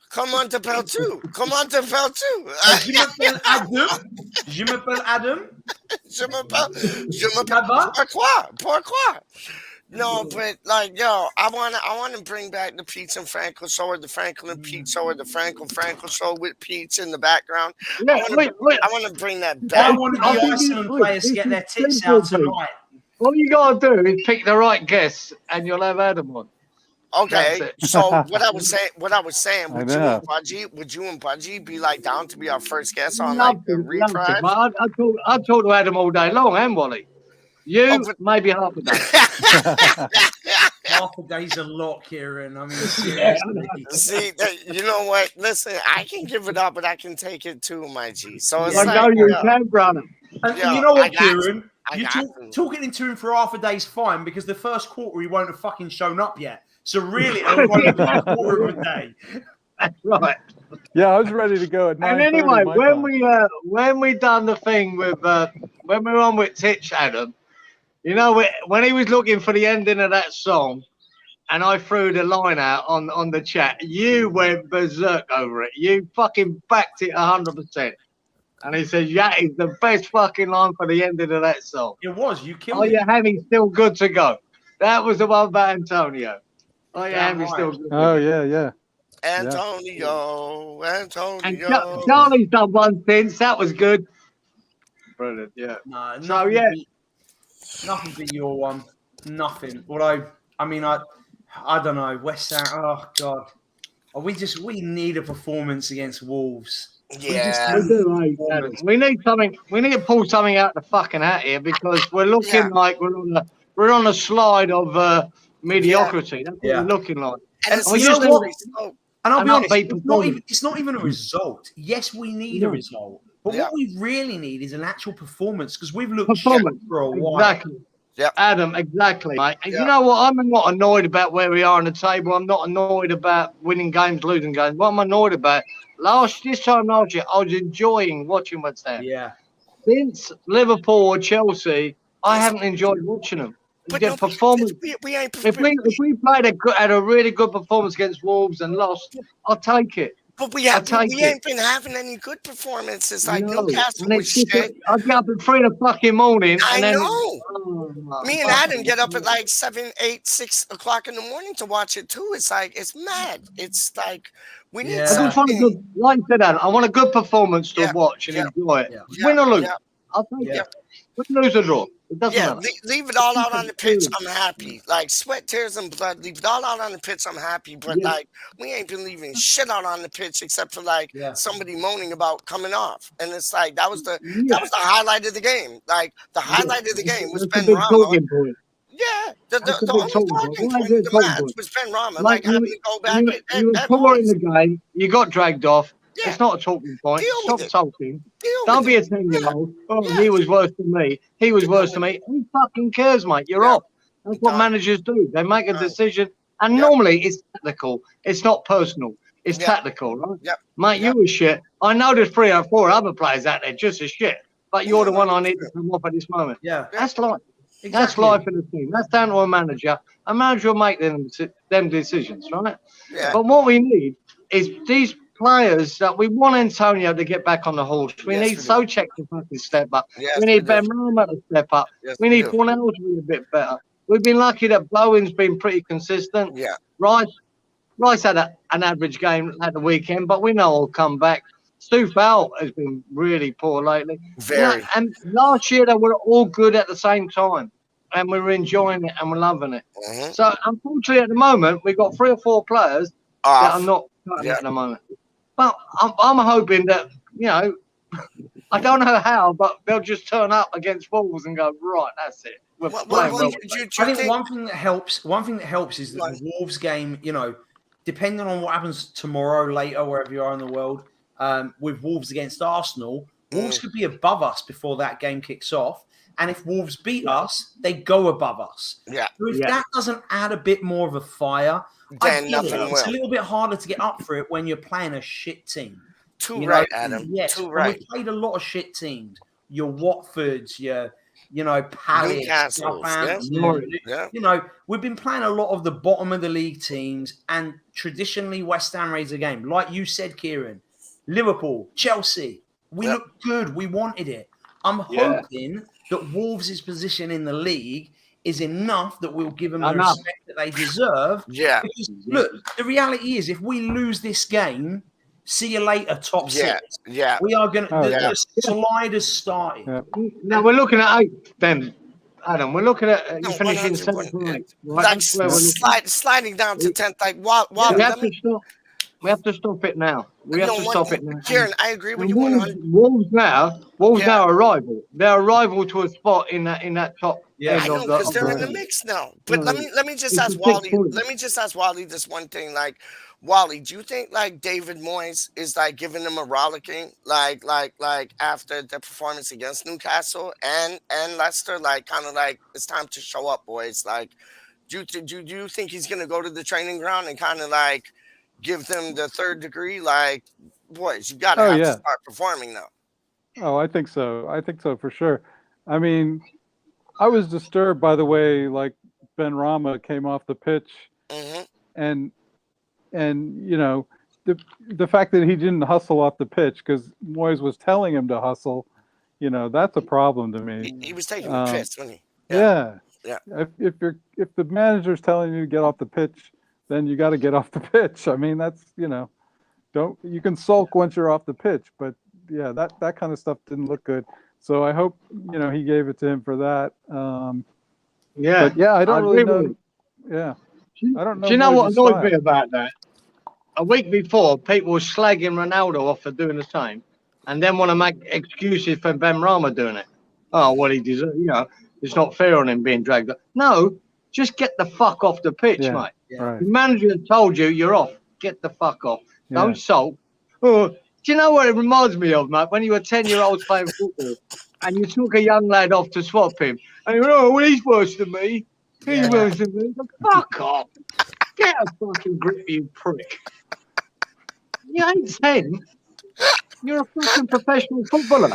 Come on to Pel 2. Come on to Pel 2. Je m'appelle Adam. Je m'appelle Adam. Je m'appelle. Pourquoi? No, but like, yo, I wanna bring back the Pete and Franco show, or the Franklin and Pete show, or the Franco show with Pete in the background. Yeah, I wanna bring that I back. want the Iceland players to get their tits out tonight. All you gotta do is pick the right guests, and you'll have Adam on. Okay, so what I was saying, would you and Budgie be like down to be our first guest on like the reprise? I talk to Adam all day long, and Wally. You maybe half a day. Half a day's a lot, Kieran. I mean, seriously. See, you know what? Listen, I can give it up, but I can take it too, my G. So it's I like, know you can, brother. And you know what, Kieran? Talking into him for half a day's fine, because the first quarter he won't have fucking shown up yet. So really, it won't have been a quarter of a day. That's right. Yeah, I was ready to go at 9:30. And anyway, when we done the thing with when we were on with Titch, Adam, you know, when he was looking for the ending of that song, and I threw the line out on the chat, you went berserk over it. You fucking backed it 100%. And he says, "Yeah, it's the best fucking line for the ending of that song." It was. You killed it. Oh, your hammy still good to go. That was the one about Antonio. Oh, your hammy's still good. Oh, yeah. Antonio. And Charlie's done one since. That was good. Brilliant, yeah. No, so, yeah. Nothing but your one. Nothing. Although, I mean, I don't know. West Ham, oh, God. We need a performance against Wolves. Yeah. We need something. We need to pull something out of the fucking hat here, because we're looking like we're on a slide of mediocrity. That's what we're looking like. And I'll be honest, it's not even a result. Yes, we need a result. But what we really need is an actual performance, because we've looked shit for a while. Exactly. Yeah, Adam, exactly, mate. And you know what? I'm not annoyed about where we are on the table. I'm not annoyed about winning games, losing games. What I'm annoyed about, this time last year, I was enjoying watching West Ham. Yeah. Since Liverpool or Chelsea, I haven't enjoyed watching them. But the performance. If we had a really good performance against Wolves and lost, I'll take it. But we ain't been having any good performances. Like Newcastle was shit. I get up at 3 o'clock in the morning. I know. Me and Adam get up at like 7, 8, 6 o'clock in the morning to watch it too. It's like, it's mad. It's like, we need something. Like I said, Adam, I want a good performance to watch and enjoy it. Win or lose, I'll take it. Win, lose or draw. It doesn't matter. Leave it all out on the pitch. I'm happy. Like sweat, tears, and blood. Leave it all out on the pitch. I'm happy. But like, we ain't been leaving shit out on the pitch except for like somebody moaning about coming off. And it's like that was the highlight of the game. Like the highlight of the game was Ben Rama. Yeah, the only talking point of the match was Ben Rama. Like having to go back. You were poor in the game. You got dragged off. Yeah. It's not a talking point. Stop talking. Don't be a 10-year-old. Oh, he was worse than me. He was worse than me. Who fucking cares, mate? You're off. That's what managers do. They make a decision, and normally it's tactical. It's not personal. It's tactical, right? Yep. Mate, you were shit. I know there's 3 or 4 other players out there just as shit, but you're the one I need to come off at this moment. Yeah, that's life. Exactly. That's life in the team. That's down to a manager. A manager will make them decisions, right? Yeah. But what we need is these players that we want Antonio to get back on the horse. We need Souček to fucking step up. We need Ben Rama to step up. We need Cornell to be a bit better. We've been lucky that Bowen's been pretty consistent. Yeah. Rice had an average game at the weekend, but we know he'll come back. Soufal has been really poor lately. Very. And last year they were all good at the same time, and we were enjoying it and we're loving it. Mm-hmm. So unfortunately, at the moment, we've got 3 or 4 players that are not at the moment. But I'm hoping that, you know, I don't know how, but they'll just turn up against Wolves and go, right, that's it. I think one thing that helps is that the Wolves game, you know, depending on what happens tomorrow, later, wherever you are in the world, with Wolves against Arsenal, Wolves could be above us before that game kicks off. And if Wolves beat us, they go above us. Yeah. So if that doesn't add a bit more of a fire, it's a little bit harder to get up for it when you're playing a shit team. Too right, Adam. Yes. Too right. We played a lot of shit teams. Your Watfords, your you know, Palace, Southampton. You know, we've been playing a lot of the bottom of the league teams, and traditionally West Ham raised a game. Like you said, Kieran, Liverpool, Chelsea, we looked good. We wanted it. I'm hoping that Wolves' position in the league is enough that we'll give them the respect that they deserve. Yeah. Because, look, the reality is, if we lose this game, see you later, top six. Yeah. We are going to. The slide has started. Yeah. Now we're looking at 8 then, Adam. We're looking at you finishing 7th or 8th. Like sliding down to 10th. Like, we have to stop it now. We have to stop it now. Kieran, I agree with you. Wolves now are a rival. They're a rival to a spot in that top. I know, because they're in the mix now. But let me just ask Wally. Let me just ask Wally this one thing. Like, Wally, do you think like David Moyes is like giving them a rollicking, like after the performance against Newcastle and Leicester, like kind of like it's time to show up, boys? Like, do you think he's gonna go to the training ground and kind of like give them the third degree? Like, boys, you gotta have to start performing now. Oh, I think so. I think so for sure. I mean, I was disturbed by the way like Ben Rama came off the pitch, and you know the fact that he didn't hustle off the pitch because Moyes was telling him to hustle, you know, that's a problem to me. He was taking a piss, wasn't he? Yeah. If the manager's telling you to get off the pitch, then you got to get off the pitch. I mean, that's, you know, you can sulk once you're off the pitch, but yeah, that kind of stuff didn't look good. So I hope, you know, he gave it to him for that. But yeah, I don't really know. Yeah. I don't know. Do you know what annoyed me about that? A week before, people were slagging Ronaldo off for doing the same, and then want to make excuses for Ben Rama doing it. Oh, well, he deserves. You know, it's not fair on him being dragged up. No, just get the fuck off the pitch, mate. Right. The manager told you you're off. Get the fuck off. Don't sulk. Oh, do you know what it reminds me of, mate? When you were 10-year-olds playing football, and you took a young lad off to swap him, and you went, oh, well, he's worse than me. He's worse than me. Fuck off. Get a fucking grip, you prick. You ain't 10. You're a fucking professional footballer.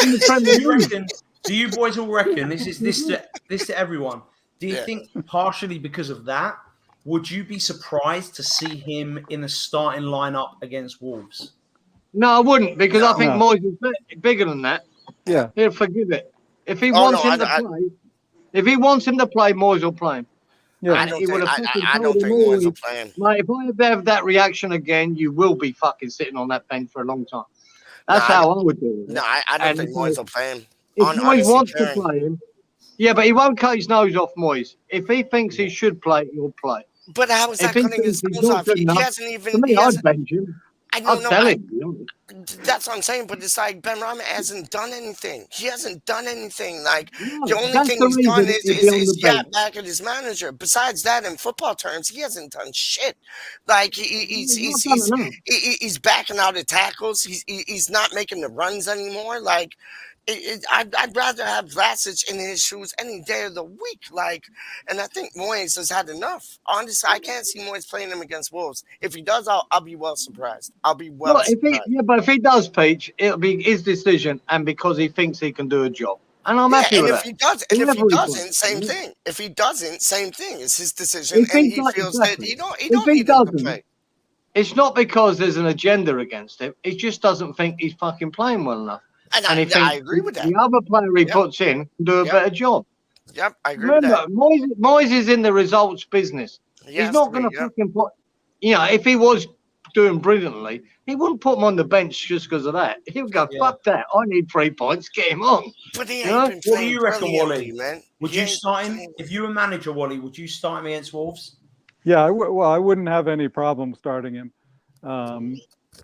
In the Premier League. Do you boys all reckon this to everyone? Do you think partially because of that, would you be surprised to see him in the starting lineup against Wolves? No, I wouldn't, because I think Moyes is bigger than that. Yeah, he'll forgive it. If he wants him to play, Moyes will play him. Yeah, I don't think Moyes will play him. Mate, if I have that reaction again, you will be fucking sitting on that bench for a long time. That's how I would do it. No, I don't think Moyes will play him. If Moyes wants to play him, but he won't cut his nose off Moyes. If he thinks he should play, he'll play. But how is that cutting his nose off? He hasn't even. To me, I'd bench him. I'll tell him. That's what I'm saying, but it's like Ben Rama hasn't done anything. He hasn't done anything. Like, the only thing he's done is yap back at his manager. Besides that, in football terms, he hasn't done shit. Like, he's backing out of tackles. He's not making the runs anymore. Like, I'd rather have Vlasic in his shoes any day of the week. Like, and I think Moyes has had enough. Honestly, I can't see Moyes playing him against Wolves. If he does, I'll be well surprised. I'll be well surprised. But if he does, Peach, it'll be his decision, and because he thinks he can do a job. And I'm happy with that. If he doesn't, same thing. If he doesn't, same thing. It's his decision, and he feels that he don't need to play. It's not because there's an agenda against him. He just doesn't think he's fucking playing well enough. And I agree with that. The other player he puts in can do a better job. Yep, I agree with that. Moyes is in the results business. He's not going to fucking put... You know, if he was doing brilliantly, he wouldn't put him on the bench just because of that. He would go, fuck that. I need 3 points. Get him on. But he ain't been what do you reckon, Wally? Man. Would you start him? If you were manager, Wally, would you start him against Wolves? Yeah, I wouldn't have any problem starting him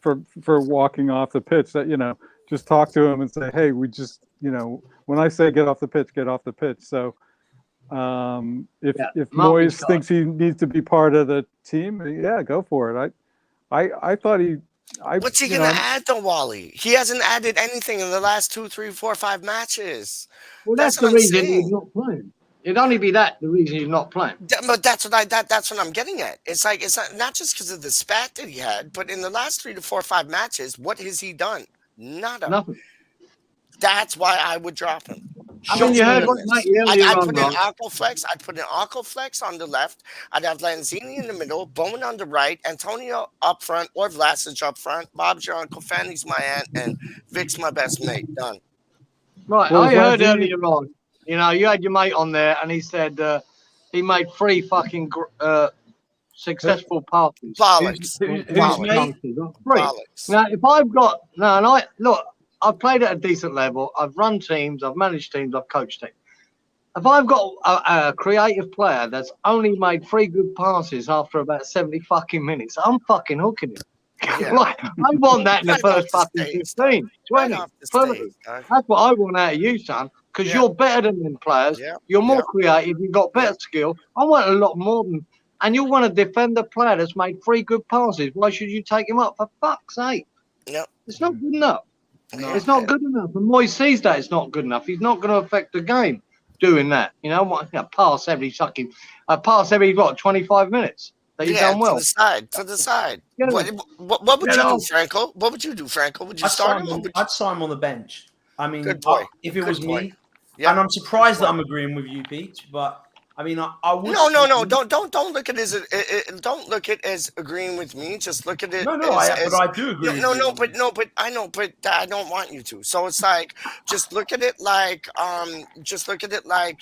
for walking off the pitch. That, you know, just talk to him and say, hey, we just, you know, when I say get off the pitch, get off the pitch. So if Moyes thinks he needs to be part of the team, go for it. I thought what's he gonna add though, Wally? He hasn't added anything in the last 2, 3, 4, 5 matches. Well, that's the reason he's not playing. It'd only be the reason he's not playing. But that's what I'm getting at. It's like it's not just because of the spat that he had, but in the last 3 to 4, 5 matches, what has he done? Nothing. Nothing. That's why I would drop him. I mean, you heard what Matty earlier I'd on, put in right? Aquaflex. I'd put in Aquaflex on the left. I'd have Lanzini in the middle, Bowman on the right, Antonio up front, or Vlasic up front. Bob's your uncle, Fanny's my aunt, and Vic's my best mate. Done. Right, Well, I heard Lanzini- earlier on, you know, you had your mate on there, and he said he made 3 fucking successful passes. Bollocks. Who's mate? Bollocks. Now, if I've got and I look, I've played at a decent level. I've run teams, I've managed teams, I've coached teams. If I've got a creative player that's only made 3 good passes after about 70 fucking minutes, I'm fucking hooking him. Yeah. Like, I want that in the Right first off the fucking stage, 15, 20, Right off the 30. stage, dog. That's what I want out of you, son, because you're better than them players. Yeah. You're more creative. You've got better skill. I want a lot more than. And you want to defend a player that's made 3 good passes. Why should you take him up? For fuck's sake. Yep. It's not good enough. No. It's not good enough. And Moyes sees that it's not good enough. He's not going to affect the game doing that. You know what? Pass every 25 minutes. That you've done well. To the side. Yeah. What would you do, Franco? What would you do, Franco? Would you start him? I'd sign him on the bench. I mean, Good boy. if it was me, Yeah. and I'm surprised that I'm agreeing with you, Peach, but I mean, I would. No. Don't look at it as don't look at it as agreeing with me. Just look at it. No, as, but I do agree. but I know, but I don't want you to. So it's like, just look at it like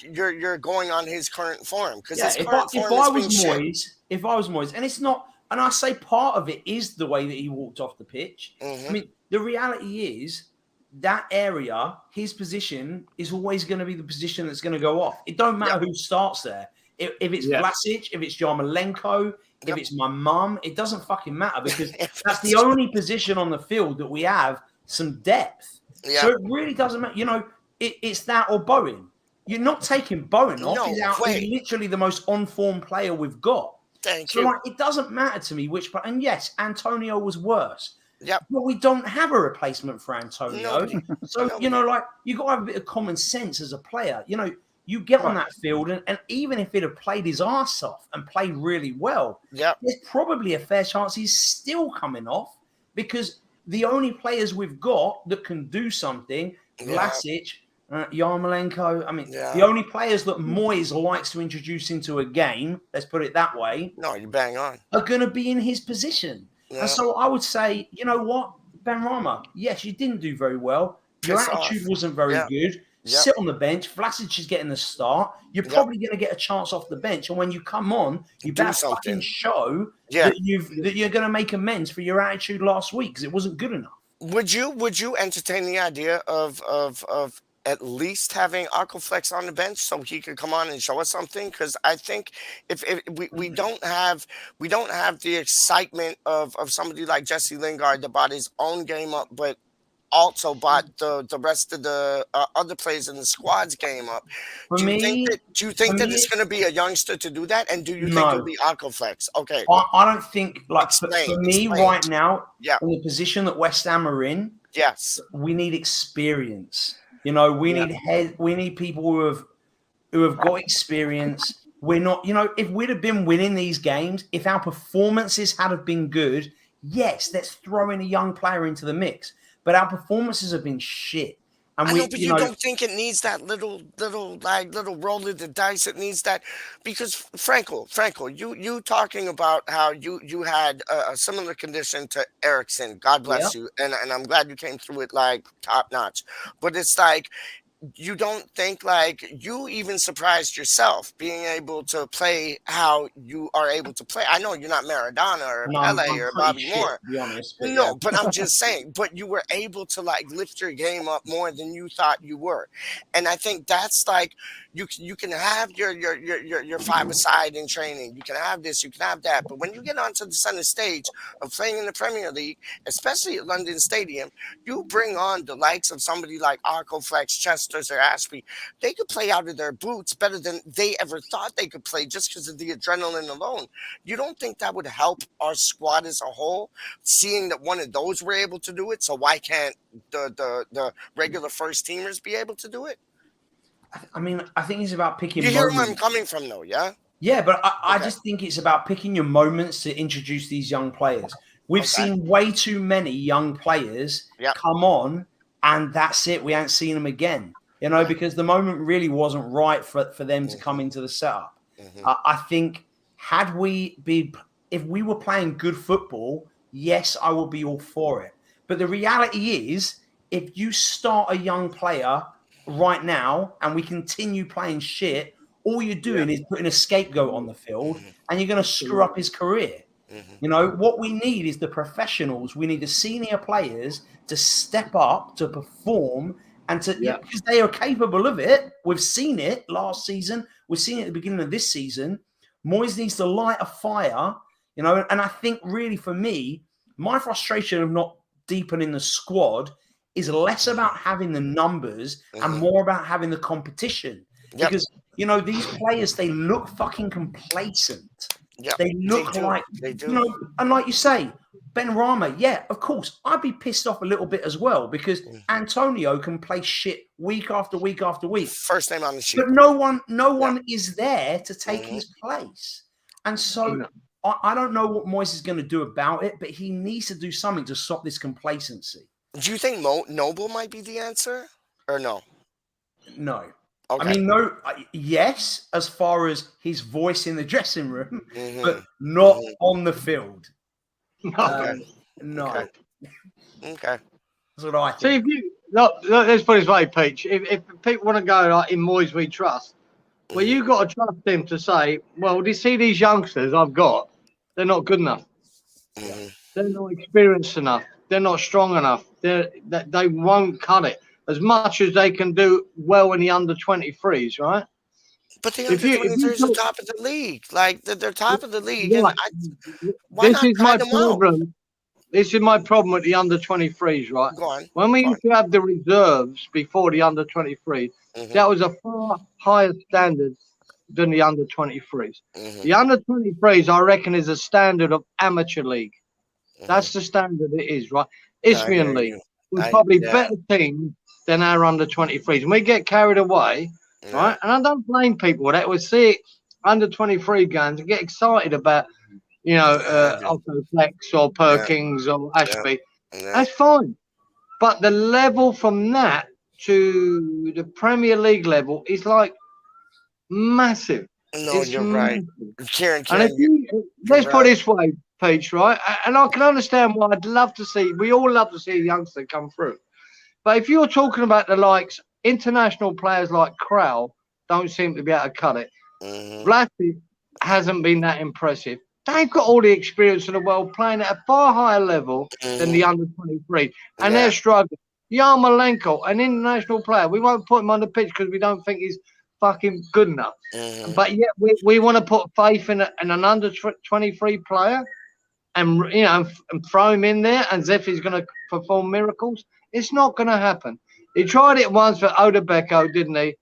you're going on his current form, because if I was Moyes, and it's not, and I say part of it is the way that he walked off the pitch. Mm-hmm. I mean, the reality is that area, his position is always going to be the position that's going to go off. It don't matter who starts there. If it's Vlasic, if it's Yarmolenko, if it's my mum, it doesn't fucking matter, because that's the only position on the field that we have some depth. Yeah. So it really doesn't matter. You know, it's that or Bowen. You're not taking Bowen off. He's literally the most on-form player we've got. Thank you. Like, it doesn't matter to me which. And yes, Antonio was worse. Yep. But we don't have a replacement for Antonio. So, Nobody. you know, like, you got to have a bit of common sense as a player. You know, you get on that field, and even if he'd have played his arse off and played really well, there's probably a fair chance he's still coming off, because the only players we've got that can do something, Vlasic, Yarmolenko, I mean, the only players that Moyes likes to introduce into a game, let's put it that way, you bang on, are going to be in his position. Yeah. And so I would say, you know what, Benrahma, yes, you didn't do very well. Your attitude wasn't very good. Sit on the bench. Vlasic is getting the start. You're probably going to get a chance off the bench. And when you come on, you better fucking show that you're going to make amends for your attitude last week, because it wasn't good enough. Would you entertain the idea of at least having Aquaflex on the bench so he could come on and show us something? Because I think if we don't have the excitement of somebody like Jesse Lingard that brought his own game up, but also brought the rest of the other players in the squad's game up. Do you think that it's going to be a youngster to do that? And do you think it'll be Aquaflex? Okay. I don't think, like, for me right now, in the position that West Ham are in, we need experience. You know, we need people who have got experience. We're not, you know, if we'd have been winning these games, if our performances had have been good, yes, let's throw in a young player into the mix. But our performances have been shit. And but you don't think it needs that little roll of the dice. It needs that, because Franco, you talking about how you had a similar condition to Eriksson. God bless you, and I'm glad you came through it like top notch. But it's like, you don't think, like, you even surprised yourself being able to play how you are able to play. I know you're not Maradona or Pele or Bobby Moore. To be honest, but I'm just saying, but you were able to, like, lift your game up more than you thought you were. And I think that's like, you can have your five-a-side in training. You can have this, you can have that. But when you get onto the center stage of playing in the Premier League, especially at London Stadium, you bring on the likes of somebody like Aquaflex, Chesters, or Ashby. They could play out of their boots better than they ever thought they could play, just because of the adrenaline alone. You don't think that would help our squad as a whole, seeing that one of those were able to do it? So why can't the regular first teamers be able to do it? I mean, I think it's about picking. You hear where I'm coming from, though, yeah? Yeah, but I just think it's about picking your moments to introduce these young players. We've seen way too many young players come on, and that's it. We ain't seen them again. you know, because the moment really wasn't right for them to come into the setup. I think if we were playing good football, yes, I would be all for it. But the reality is, if you start a young player right now and we continue playing shit, all you're doing is putting a scapegoat on the field and you're going to screw up his career. You know, what we need is the professionals. We need the senior players to step up, to perform, and because they are capable of it. We've seen it last season. We've seen it at the beginning of this season. Moyes needs to light a fire, you know, and I think really for me, my frustration of not deepening the squad is less about having the numbers and more about having the competition. Because, you know, these players, they look fucking complacent. They look like, you know, and like you say, Ben Rama, yeah, of course, I'd be pissed off a little bit as well because Antonio can play shit week after week after week. First name on the sheet. But no one is there to take his place. And so I don't know what Moyes is going to do about it, but he needs to do something to stop this complacency. Do you think Noble might be the answer or no? No. Okay. I mean, no, yes, as far as his voice in the dressing room, but not on the field. No. Okay. That's what I think. See, if you look, let's put it this way, Peach. If people want to go like in Moyes we trust, well, you've got to trust him to say, well, do you see these youngsters I've got? They're not good enough. They're not experienced enough. They're not strong enough. They won't cut it as much as they can do well in the under-23s, right? But the under-23s are top of the league. Like, they're top of the league. Right. And why not try them out? This is my problem with the under-23s, right? Go on. When we used to have the reserves before the under-23s, that was a far higher standard than the under-23s. The under-23s, I reckon, is a standard of amateur league. That's the standard it is, right? Isthmian League. We're probably better teams than our under-23s. And we get carried away, right? And I don't blame people that would see it under-23 games and get excited about, you know, Otto Flex or Perkins or Ashby. That's fine. But the level from that to the Premier League level is like massive. No, you're right. Kieran, let's put it this way, Peach, right? And I can understand why I'd love to see, we all love to see a youngster come through. But if you're talking about the likes, international players like Krell don't seem to be able to cut it. Vlasic hasn't been that impressive. They've got all the experience in the world playing at a far higher level than the under-23. And they're struggling. Yarmolenko, an international player, we won't put him on the pitch because we don't think he's fucking good enough. But yet we want to put faith in an under-23 player and, you know, and throw him in there as if he's going to perform miracles. It's not going to happen. He tried it once for Odebeko, didn't he?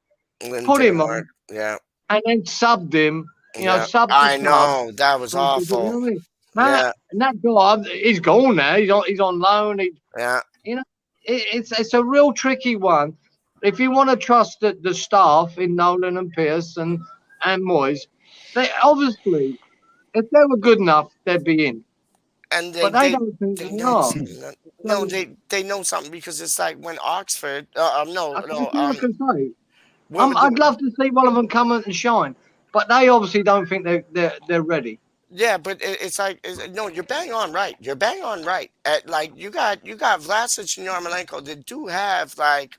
Put him on. Yeah. And then subbed him. You know, I know. That was awful. And that guy, he's gone now. He's on loan. You know, it's a real tricky one. If you want to trust the staff in Nolan and Pierce and Moyes, they obviously, if they were good enough, they'd be in. And but they don't think they are. No, they know something because it's like when Oxford. I'd love to see one of them come and shine, but they obviously don't think they're ready. Yeah, but it's like no, you're bang on right. You're bang on right. Like you got Vlasic and Yarmolenko that do have like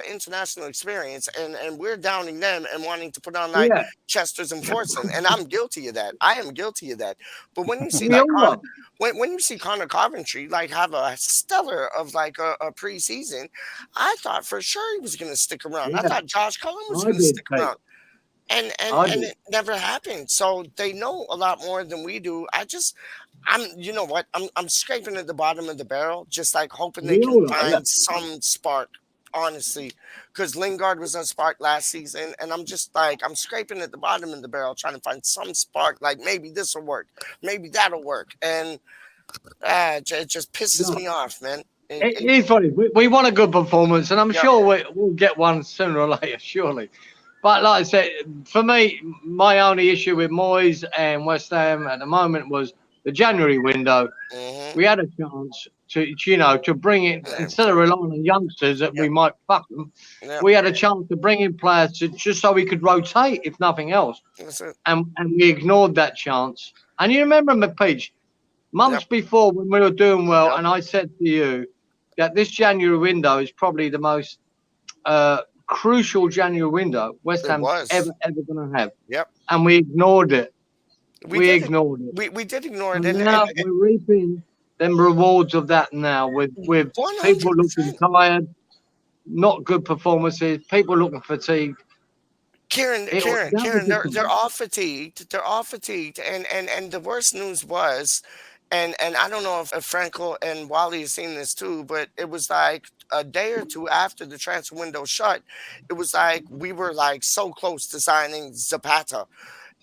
international experience, and we're downing them and wanting to put on like Chesters and Forson, and I'm guilty of that. I am guilty of that. But when you see like when you see Connor Coventry like have a stellar of like a preseason, I thought for sure he was going to stick around. I thought Josh Cullen was going to stick around. And it never happened. So they know a lot more than we do. You know what? I'm scraping at the bottom of the barrel, just like hoping they can find some spark, honestly. Because Lingard was a spark last season, and I'm just like, I'm scraping at the bottom of the barrel, trying to find some spark, like maybe this will work, maybe that'll work. And it just pisses me off, man. It's funny. We want a good performance, and I'm sure we'll get one sooner or later, surely. But like I said, for me, my only issue with Moyes and West Ham at the moment was the January window. We had a chance to bring it instead of relying on youngsters that we might fuck them. We had a chance to bring in players just so we could rotate, if nothing else. And we ignored that chance. And you remember, McPeach, months before when we were doing well, and I said to you that this January window is probably the most crucial January window West Ham's ever going to have. And we ignored it. We ignored it. We did ignore it. And now we're reaping them rewards of that now with people looking tired, not good performances, people looking fatigued. Kieran, they're all fatigued. They're all fatigued. And the worst news was, and I don't know if Frankel and Wally have seen this too, but it was like a day or two after the transfer window shut, it was like we were like so close to signing Zapata.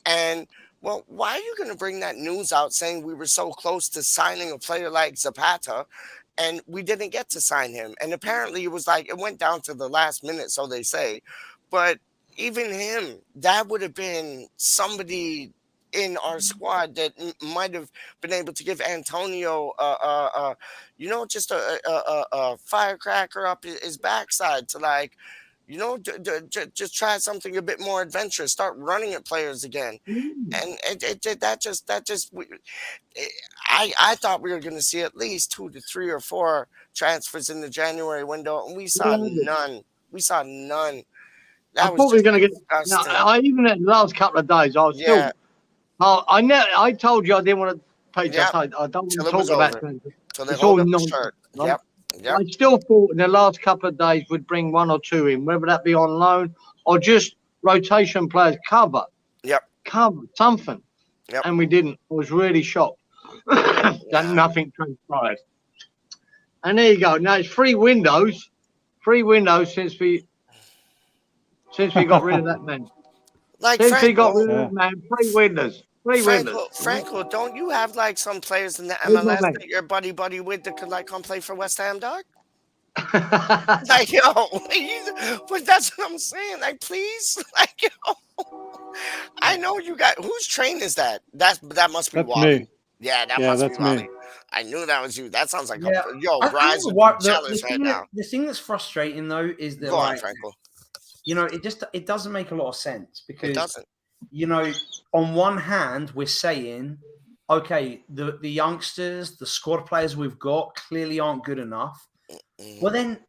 And well, why are you going to bring that news out saying we were so close to signing a player like Zapata and we didn't get to sign him? And apparently it was like it went down to the last minute, so they say. But even him, that would have been somebody in our squad that might have been able to give Antonio, just a firecracker up his backside to like, just try something a bit more adventurous. Start running at players again, and I thought we were going to see at least 2 to 3 or 4 transfers in the January window, and we saw none. We saw none. I thought we were going to get. I even in the last couple of days, I was still. I told you I didn't want to pay. I don't want to talk about it. It's all nonsense. Right? I still thought in the last couple of days we'd bring 1 or 2 in, whether that be on loan or just rotation players cover. Cover something. And we didn't. I was really shocked that nothing transpired. And there you go. Now it's 3 windows. 3 windows since we got rid of that man. Since we got rid of that man, 3 windows. Franco, don't you have like some players in the MLS that you're buddy with that could like come play for West Ham, dog? Like, but that's what I'm saying. Like, please, like, I know you got. Whose train is that? That must be Wally. Me. Yeah, that must be Wally. I knew that was you. That sounds like Bryce would be jealous right now. The thing that's frustrating though is that, Franco. It doesn't make a lot of sense because it doesn't. On one hand, we're saying, okay, the youngsters, the squad players we've got clearly aren't good enough. Well, then,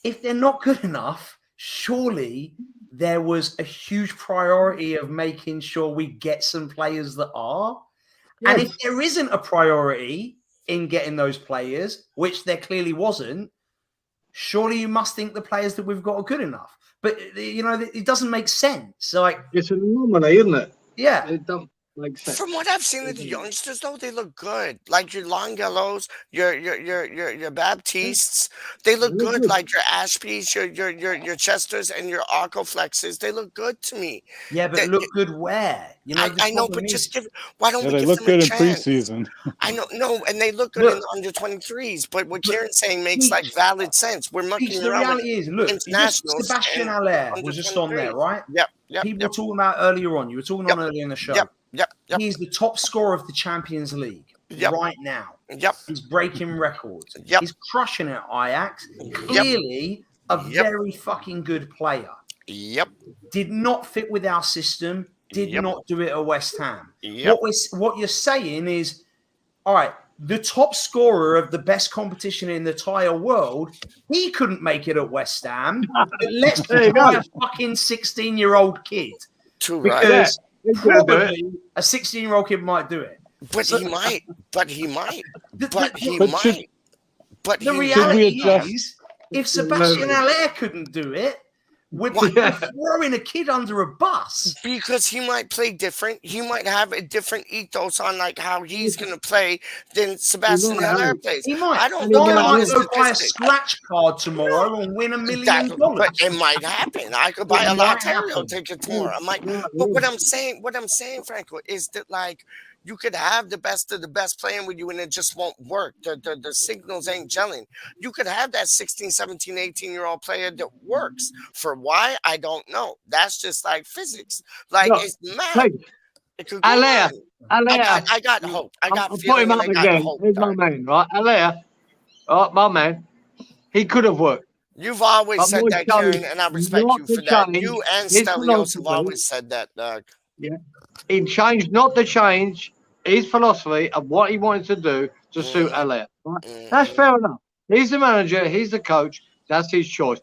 if they're not good enough, surely there was a huge priority of making sure we get some players that are. Yes. And if there isn't a priority in getting those players, which there clearly wasn't, surely you must think the players that we've got are good enough. But, it doesn't make sense. Like, it's an anomaly, isn't it? Yeah. It don't make sense. From what I've seen of the youngsters, though, they look good. Like your Longellos, your Baptistes, they look good. Like your Ashbys, your Chesters, and your Arcoflexes, they look good to me. Yeah, but look good where? I know, but just why don't we they give look them good a in chance? preseason. I know, no, and they look good in the under 23s. But what Kieran's saying makes like valid sense. We're mucking the around reality is, look, internationals. Sebastian Haller was just on there, right? Yep. People were talking about earlier on. You were talking on earlier in the show. Yep. He's the top scorer of the Champions League right now. He's breaking records. He's crushing it at Ajax. Clearly a very fucking good player. Did not fit with our system. Did not do it at West Ham. What you're saying is, all right, the top scorer of the best competition in the entire world, he couldn't make it at West Ham. But let's try a fucking 16-year-old kid. Because probably a 16-year-old kid might do it. But he might. The reality is, if Sebastian Haller couldn't do it, we're throwing a kid under a bus. Because he might play different. He might have a different ethos on like how he's going to play than Sebastian Haller plays. He might. I don't might go buy a scratch card tomorrow and win $1 million. But it might happen. I could buy a Lotterio ticket tomorrow. But what I'm saying, Franco, is that like you could have the best of the best playing with you and it just won't work. The signals ain't gelling. You could have that 16, 17, 18-year-old player that works. For why? I don't know. That's just like physics. Like, it's mad. It could go Haller. I got hope. I got I'll put him up again. Here's my man, right? Haller, my man, he could have worked. You've always But said Moyes that, chose Kieran, and I respect not you to for that. change You and his Stelios have philosophy. always said that, Doug. Yeah, he changed not to change his philosophy of what he wanted to do to suit LA. Right? That's fair enough. He's the manager. He's the coach. That's his choice.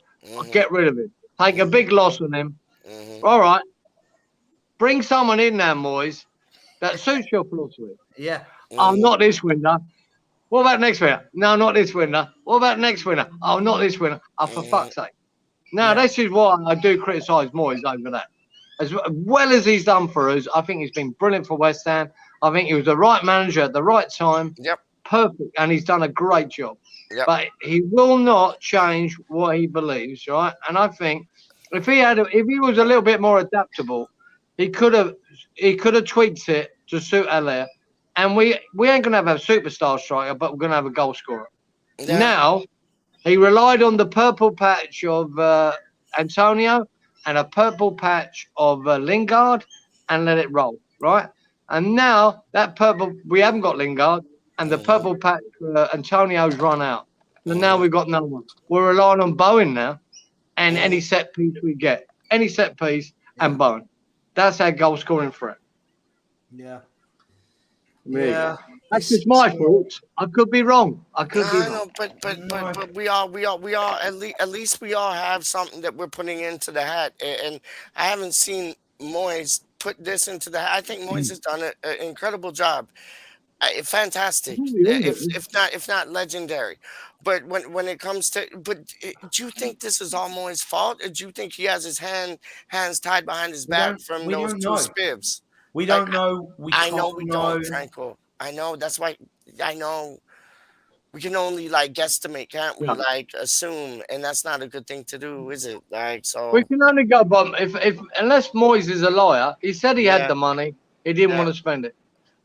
Get rid of him. Take a big loss on him. All right. Bring someone in now, Moyes, that suits your philosophy. Yeah. Oh, not this window. What about next winter? No, not this winter. What about next winter? Oh, not this winter. Oh, for fuck's sake. Now, this is why I do criticise Moyes over that. As well as he's done for us, I think he's been brilliant for West Ham. I think he was the right manager at the right time. Yep. Perfect. And he's done a great job. Yep. But he will not change what he believes, right? And I think if he was a little bit more adaptable, he could have tweaked it to suit LA. And we ain't gonna have a superstar striker, but we're gonna have a goal scorer. Yeah. Now he relied on the purple patch of Antonio and a purple patch of Lingard and let it roll, right? And now that purple, we haven't got Lingard, and the purple patch Antonio's run out. And now we've got no one. We're relying on Bowen now, and any set piece we get, any set piece and Bowen. That's our goal scoring threat. Yeah. Yeah. That's just my fault. I could be wrong. I could be wrong. No, but we all at least we all have something that we're putting into the hat, and I haven't seen Moyes put this into the hat. I think Moyes has done an incredible job. Fantastic, if not legendary. But when it comes to, do you think this is all Moyes' fault, or do you think he has his hands tied behind his back from those two spibs? We don't know. I know we don't, Franco. I know. That's why I know we can only guesstimate, can't we? Assume, and that's not a good thing to do, is it? So we can only go by if unless Moyes is a liar. He said he had the money. He didn't want to spend it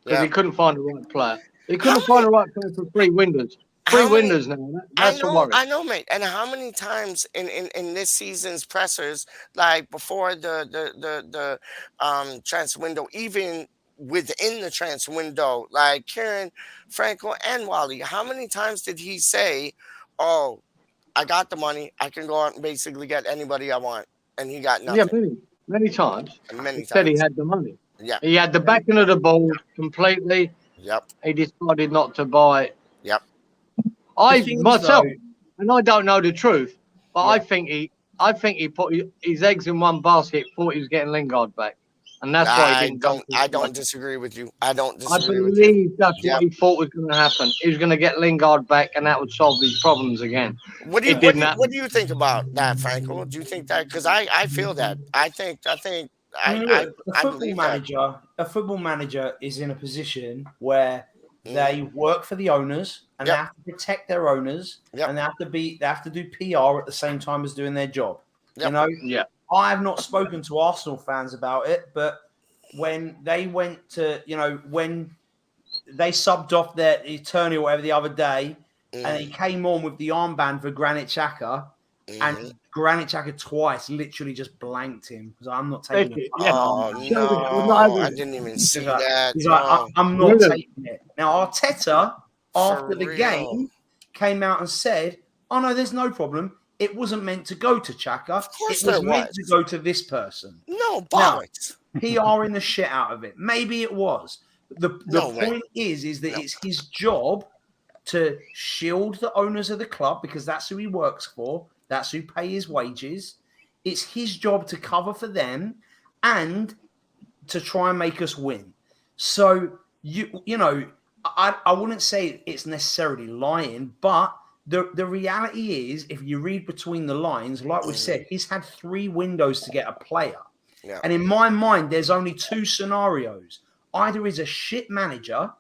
because he couldn't find the right player. He couldn't find the right player for 3 windows. 3 windows now. That's the worry. I know, mate. And how many times in this season's pressers, before the transfer window, even within the transfer window, Kieran, Franco, and Wally, how many times did he say, "Oh, I got the money. I can go out and basically get anybody I want," and he got nothing? Yeah, many times. Many times. Said he had the money. Yeah. He had the backing of the board completely. Yep. He decided not to buy it. Yep. Myself, and I don't know the truth, but I think he put his eggs in one basket, thought he was getting Lingard back, and that's why he didn't. I don't disagree with you. I don't I disagree with you. believe that's what he thought was going to happen. He was going to get Lingard back, and that would solve these problems again. What do you think about that, Franco? Do you think that? Because I feel that. I think. A football manager is in a position where they work for the owners and they have to protect their owners and they have to do PR at the same time as doing their job. You know? Yeah. I have not spoken to Arsenal fans about it, but when they went to, when they subbed off their Eternal or whatever the other day, and he came on with the armband for Granit Xhaka, and Granit Xhaka twice literally just blanked him because I'm not taking it. Oh, no, I didn't even see that. He's like, I'm not taking it. Now, Arteta, after the game, came out and said, "Oh, no, there's no problem. It wasn't meant to go to Xhaka. It was meant to go to this person." No, bollocks. PR in the shit out of it. Maybe it was. The point is that it's his job to shield the owners of the club because that's who he works for. That's who pay his wages. It's his job to cover for them and to try and make us win. So, I wouldn't say it's necessarily lying, but the reality is, if you read between the lines, like we said, he's had 3 windows to get a player. Yeah. And in my mind, there's only 2 scenarios. Either he's a shit manager,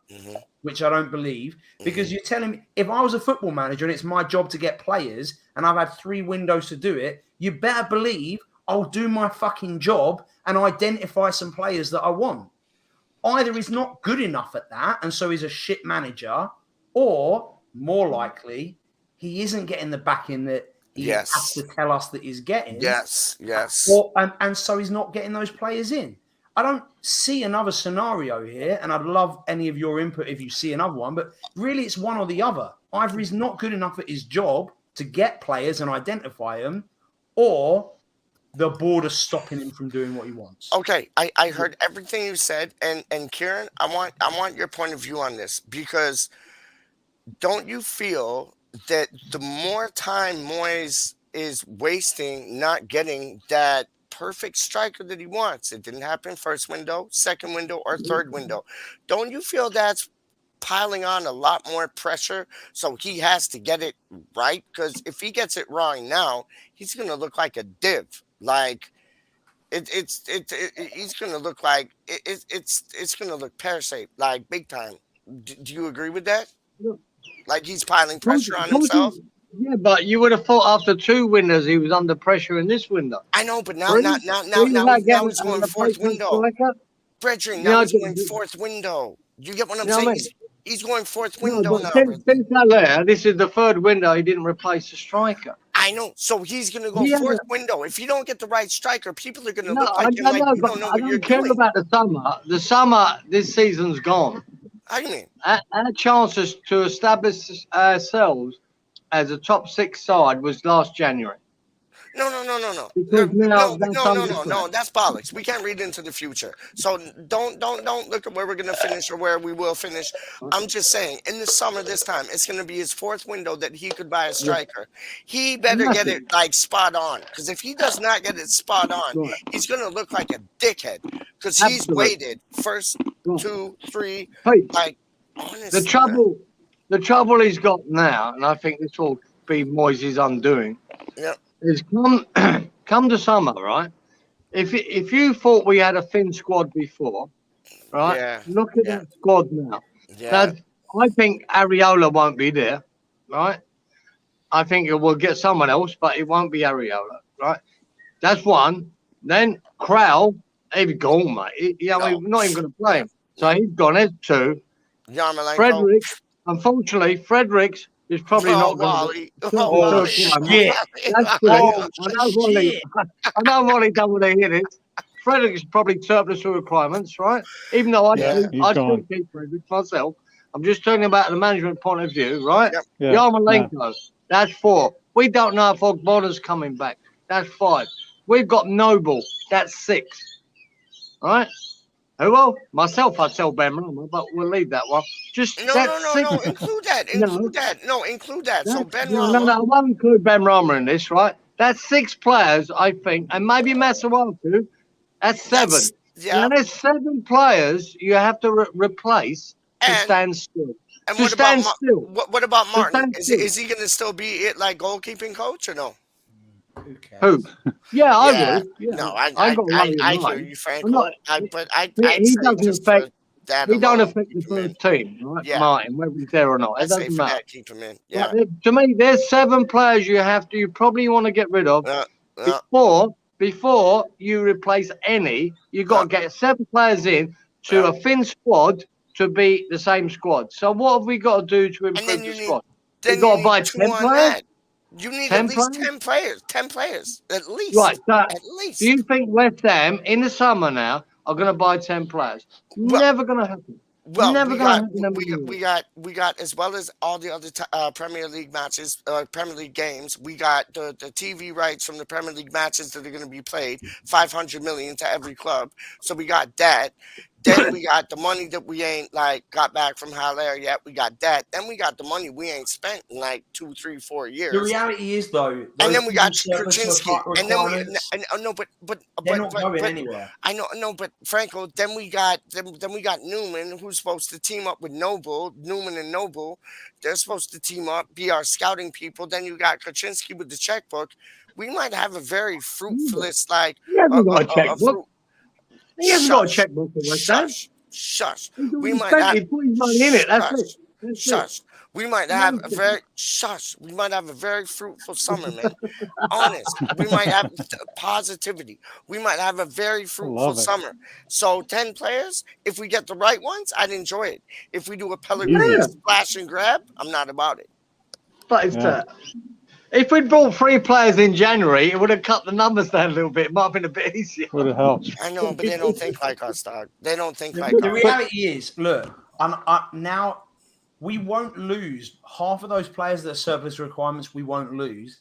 which I don't believe, because you're telling me, if I was a football manager and it's my job to get players and I've had 3 windows to do it, you better believe I'll do my fucking job and identify some players that I want. Either he's not good enough at that, and so he's a shit manager, or more likely, he isn't getting the backing that he has to tell us that he's getting. Yes. And so he's not getting those players in. I don't see another scenario here, and I'd love any of your input if you see another one, but really it's one or the other. Either he's not good enough at his job to get players and identify them, or the board is stopping him from doing what he wants. Okay, I heard everything you said, and Kieran, I want your point of view on this, because don't you feel that the more time Moyes is wasting not getting that perfect striker that he wants, it didn't happen first window, second window, or third window, don't you feel that's piling on a lot more pressure, so he has to get it right? Because if he gets it wrong now, he's gonna look like a div. Like he's gonna look like it's gonna look pear-shaped, like big time. Do you agree with that? Like he's piling pressure on himself? Yeah, but you would have thought after 2 windows he was under pressure in this window. I know, but now he's going fourth window. Brethren, now he's going fourth window. You get what I'm saying? He's going fourth window now. Since there, this is the 3rd window he didn't replace the striker. I know. So he's going to go fourth window. If you don't get the right striker, people are going to look like you don't know what you're doing. I don't care about the summer. The summer this season's gone. How do you mean? Our chances to establish ourselves as a top 6 side was last January. No. That's bollocks. We can't read into the future. So don't look at where we're gonna finish or where we will finish. I'm just saying, in the summer this time, it's gonna be his 4th window that he could buy a striker. He better get it like spot on, because if he does not get it spot on, he's gonna look like a dickhead. Because he's waited first 2, 3, like honestly. The trouble he's got now, and I think this will be Moyes' undoing. Yep. Is come to summer, right? If you thought we had a thin squad before, right? Yeah. Look at that squad now. Yeah. I think Areola won't be there, right? I think it will get someone else, but it won't be Areola, right? That's one. Then Crowell, he's gone, mate. We're not even going to play him. So he's gone. There's 2. Frederick, unfortunately, Fredericks is probably not going to. Shit. That's I know Wally done when they hit it. Fredericks is probably surplus to requirements, right? Even though I'd still keep Fredericks myself. I'm just talking about the management point of view, right? Yep. Yarmolenko, that's 4. We don't know if Ogbona's coming back. That's 5. We've got Noble. That's 6. All right? Who will? Myself, I'd tell Ben Rama, but we'll leave that one. Just no. Include that. Include that. So Ben Rama. No, I won't include Ben Rama in this, right? That's 6 players, I think, and maybe Masuaku. That's 7. Now there's 7 players you have to replace to stand still. And what about Martin? Is he going to still be it like goalkeeping coach or no? Who? Yeah, I will. Yeah. No, I hear you, Franco. He don't affect the 3rd team, right? Yeah. Martin, whether he's there or not. It doesn't matter. Keep him in. Yeah. To me, there's 7 players you probably want to get rid of before you replace any. You got to get 7 players in to a thin squad to be the same squad. So what have we got to do to improve the squad? You got to buy 10 players. You need at least 10 players. 10 players, at least. Right. So at least. Do you think West Ham in the summer now are going to buy 10 players? Never going to happen. Well, we got as well as all the other Premier League matches, Premier League games. We got the TV rights from the Premier League matches that are going to be played, 500 million to every club. So we got that. Then we got the money that we ain't got back from Haller yet. We got that. Then we got the money we ain't spent in 2, 3, 4 years. The reality is though, and then we got Krasinski, and then but they're not going anywhere. I know, but Franco. Then we got Newman, who's supposed to team up with Noble. Newman and Noble, they're supposed to team up, be our scouting people. Then you got Krasinski with the checkbook. We might have a very fruitless He hasn't got a checkbook. He hasn't got a checkbook for West Ham. Shush. We might have. He put his money in it. That's it. Shush. We might have a very fruitful summer, man. Honest. We might have positivity. We might have a very fruitful summer. So 10 players, if we get the right ones, I'd enjoy it. If we do a Pellegrini splash and grab, I'm not about it. But it's If we'd bought 3 players in January, it would have cut the numbers down a little bit. It might have been a bit easier. Would have helped. I know, but they don't think like us, dog. They don't think like us. The reality is, look, now we won't lose half of those players that are surplus requirements. We won't lose.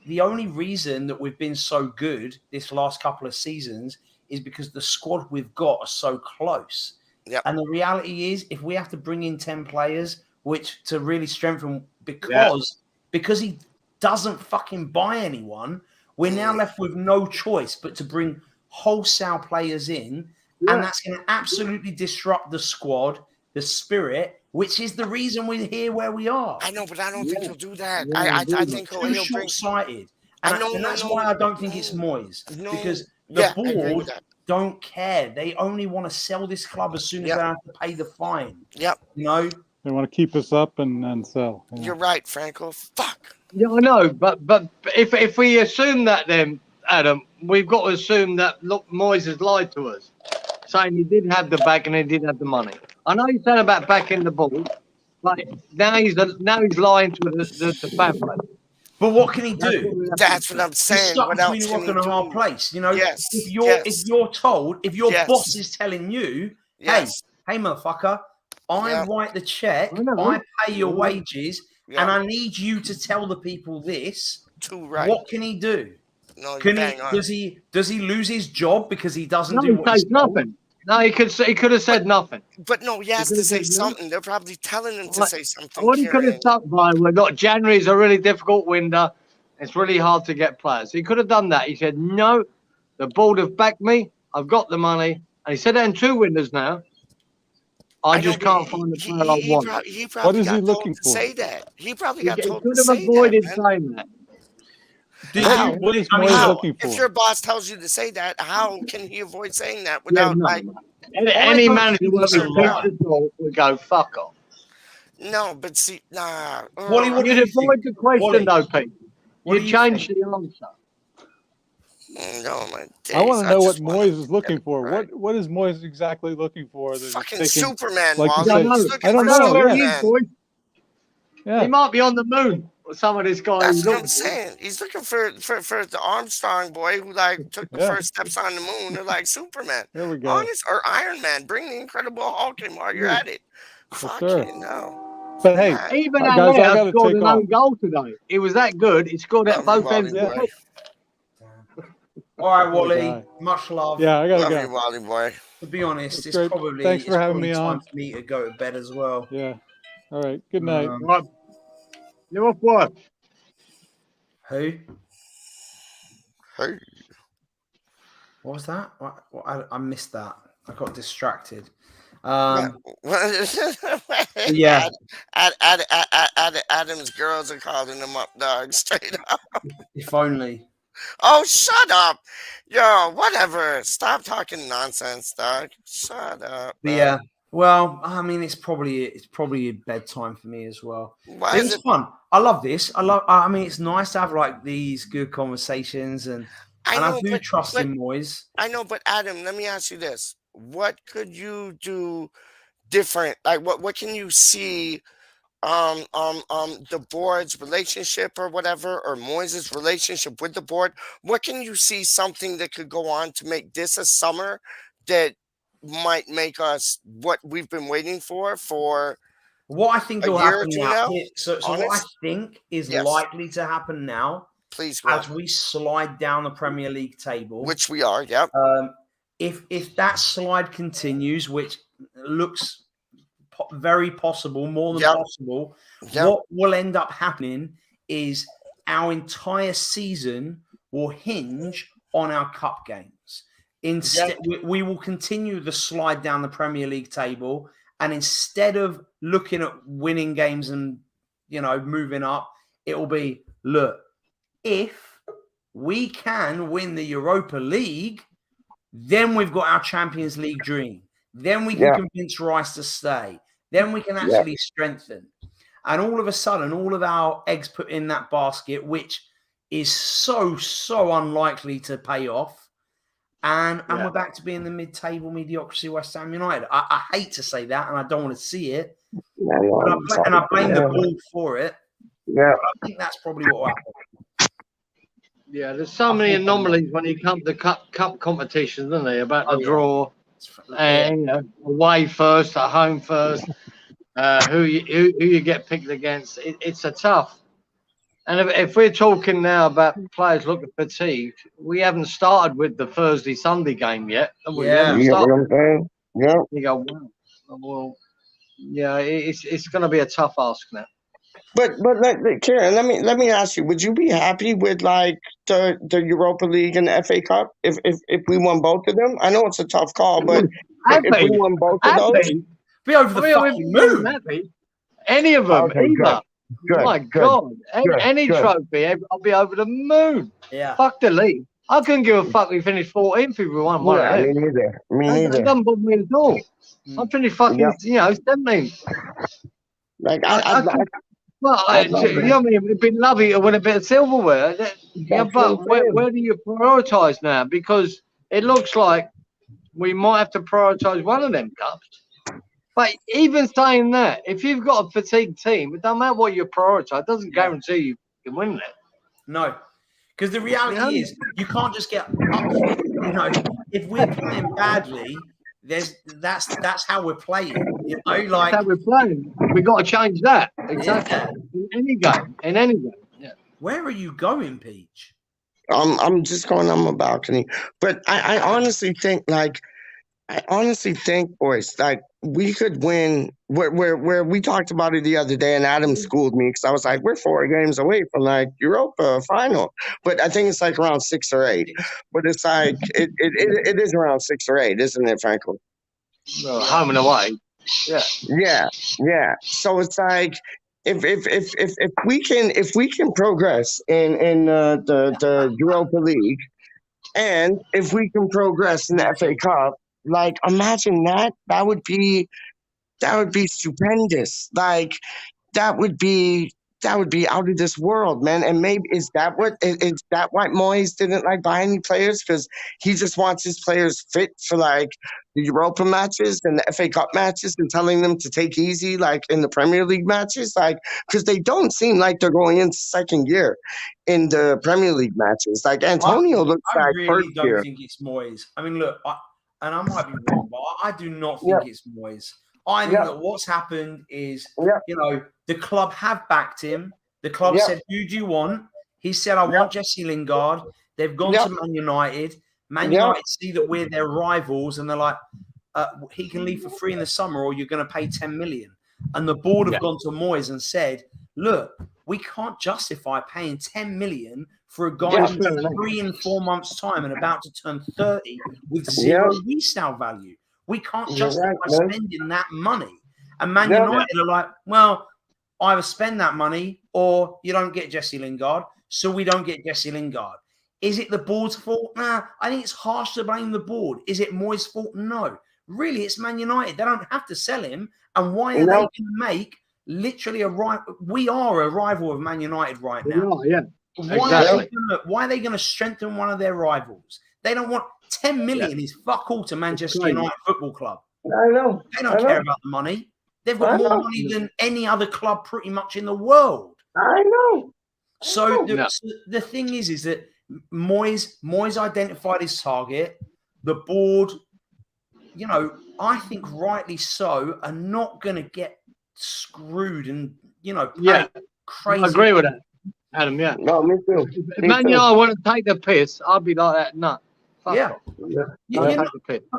The only reason that we've been so good this last couple of seasons is because the squad we've got are so close. Yep. And the reality is, if we have to bring in 10 players, which to really strengthen, because he doesn't fucking buy anyone, we're now left with no choice but to bring wholesale players in, and that's going to absolutely disrupt the squad, the spirit, which is the reason we're here where we are. I know, but I don't think he'll do that. I think he'll bring short-sighted. And that's why I don't think it's Moyes. Because the board don't care. They only want to sell this club as soon as they have to pay the fine. Yep. You know? They want to keep us up and sell. Yeah. You're right, Franco. Fuck. Yeah, I know, but if we assume that, then Adam, we've got to assume that Moyes has lied to us, saying he did have the back and he did have the money. I know he said about backing the ball, but now he's lying to the fan base. But what can he do? That's what I'm saying. He's stuck between a rock and a hard place. You know, if you're told, if your boss is telling you, hey, motherfucker, I write the check, I pay your wages, and I need you to tell the people this. What can he do? No, does he lose his job because he doesn't do what he's nothing? No, he could have said nothing. But no, he has to say something. They're probably telling him to say something. What he could have done, Brian, look, January is a really difficult window. It's really hard to get players. He could have done that. He said, no, the board have backed me. I've got the money. And he said that in 2 windows now. I just can't find the player I want. What is he looking for? Say that. He probably got told to to say that. He could have avoided saying that. What is Moyes looking for? If your boss tells you to say that, how can he avoid saying that without any manager would go fuck off. No, but see, nah. You'd avoid the question, though, Pete. You'd change the answer. I want to know what Moyes is looking for. Right. What is Moyes exactly looking for? Fucking Superman. Like I don't know. Where he is, boy. Yeah. He might be on the moon. Some of this guy. That's what I'm saying. He's looking for the Armstrong boy who took the first steps on the moon. They're like Superman. There we go. Honest, or Iron Man. Bring the Incredible Hulk in while you're at it. Fuck you, no. But hey, even guys, scored an own goal today. He was that good. He scored at both ends. All right, Wally. Much love. Yeah, I gotta go. Wally boy. To be honest, it's great. probably Thanks for having me on. Time for me to go to bed as well. Yeah. All right. Good night. You're off work. Who? Hey. What was that? I missed that. I got distracted. Yeah. Adam's girls are calling him up, dog. Straight up. If only. Oh, shut up. Yo, whatever. Stop talking nonsense, dog. Shut up. Yeah. Well, I mean, it's probably bedtime for me as well. It's fun. I love this. I mean, it's nice to have like these good conversations, and I do trust in Moyes. I know, but Adam, let me ask you this: what could you do different? Like, what can you see? The board's relationship or whatever, or Moyes' relationship with the board. What can you see something that could go on to make this a summer that might make us what we've been waiting for what I think will happen now. So what I think is likely to happen now, please, as we slide down the Premier League table, which we are, yep. If that slide continues, which looks very possible, more than possible, what will end up happening is our entire season will hinge on our cup games. Instead, we will continue the slide down the Premier League table, and instead of looking at winning games and moving up, it will be, look, if we can win the Europa League, then we've got our Champions League dream. Then we can convince Rice to stay. Then we can actually strengthen. And all of a sudden, all of our eggs put in that basket, which is so unlikely to pay off. And we're back to being the mid-table mediocrity West Ham United. I hate to say that, and I don't want to see it. And I blame the board for it. Yeah. I think that's probably what will happen. Yeah, there's so many anomalies when you come to cup competitions, isn't there? About the draw, and you know, away first, at home first, who you get picked against. It's a tough. And if we're talking now about players looking fatigued, we haven't started with the Thursday Sunday game yet. We haven't You know what started. I'm saying? Yeah. You go, wow. Well, yeah, it's going to be a tough ask now. But Kieran, let me ask you: would you be happy with like the Europa League and the FA Cup if we won both of them? I know it's a tough call, but if we won both of those, be over the fucking moon. Happy. Any of them, okay, either. Good, My good, God, any good. trophy, I'll be over the moon. Yeah. Fuck the league. I couldn't give a fuck. We finished 14th if we won one of them. Me neither. Me neither. It doesn't bother me at all. I finished fucking, 17th. Like Well, you know what I mean? It'd been lovely to win a bit of silverware. Yeah, but where do you prioritise now? Because it looks like we might have to prioritise one of them cups. But even saying that, if you've got a fatigued team, it doesn't matter what you prioritise. It doesn't guarantee you can win that. No, because the reality is you can't just get up. You know, if we're playing badly, that's how we're playing. You know, like that's how we're playing. We've got to change that. Exactly. Yeah. In any game. Yeah. Where are you going, Peach? I'm just going on my balcony. But I honestly think boys, like we could win where we talked about it the other day and Adam schooled me because I was like, we're 4 games away from like Europa final. But I think it's like around 6 or 8. But it's like it is around 6 or 8, isn't it, Franco? Well, home and away. Yeah. Yeah. So it's like if we can progress in the Europa League and if we can progress in the FA Cup, like imagine that would be stupendous. Like that would be out of this world, man. And maybe is that why Moyes didn't like buy any players? Because he just wants his players fit for like the Europa matches and the FA Cup matches and telling them to take easy like in the Premier League matches, like because they don't seem like they're going into second gear in the Premier League matches. Like Antonio looks like really don't gear. think it's Moyes. I mean, look, and I might be wrong, but I do not think it's Moyes. I think that what's happened is, you know, the club have backed him. The club said, who do you want? He said, I want Jesse Lingard. They've gone to Man United. Man United see that we're their rivals, and they're like, he can leave for free in the summer, or you're going to pay 10 million. And the board have gone to Moyes and said, look, we can't justify paying 10 million for a guy who's 3 and 4 months' time and about to turn 30 with 0 resale value. We can't justify spending that money. And Man United are like, well, either spend that money or you don't get Jesse Lingard, so we don't get Jesse Lingard. Is it the board's fault? Nah, I think it's harsh to blame the board. Is it Moyes' fault? No. Really, it's Man United. They don't have to sell him. And why are they going to make literally a rival? We are a rival of Man United right now. Why are they going to strengthen one of their rivals? They don't want 10 million is fuck all to Manchester United Football Club. I know. They don't care about the money. They've got more money than any other club pretty much in the world. I know. So the thing is that Moyes identified his target. The board, you know, I think rightly so, are not going to get screwed and, you know, crazy. I agree with that, Adam. Yeah. No, me too. If Man United want to take the piss, I'll be like that. No. Of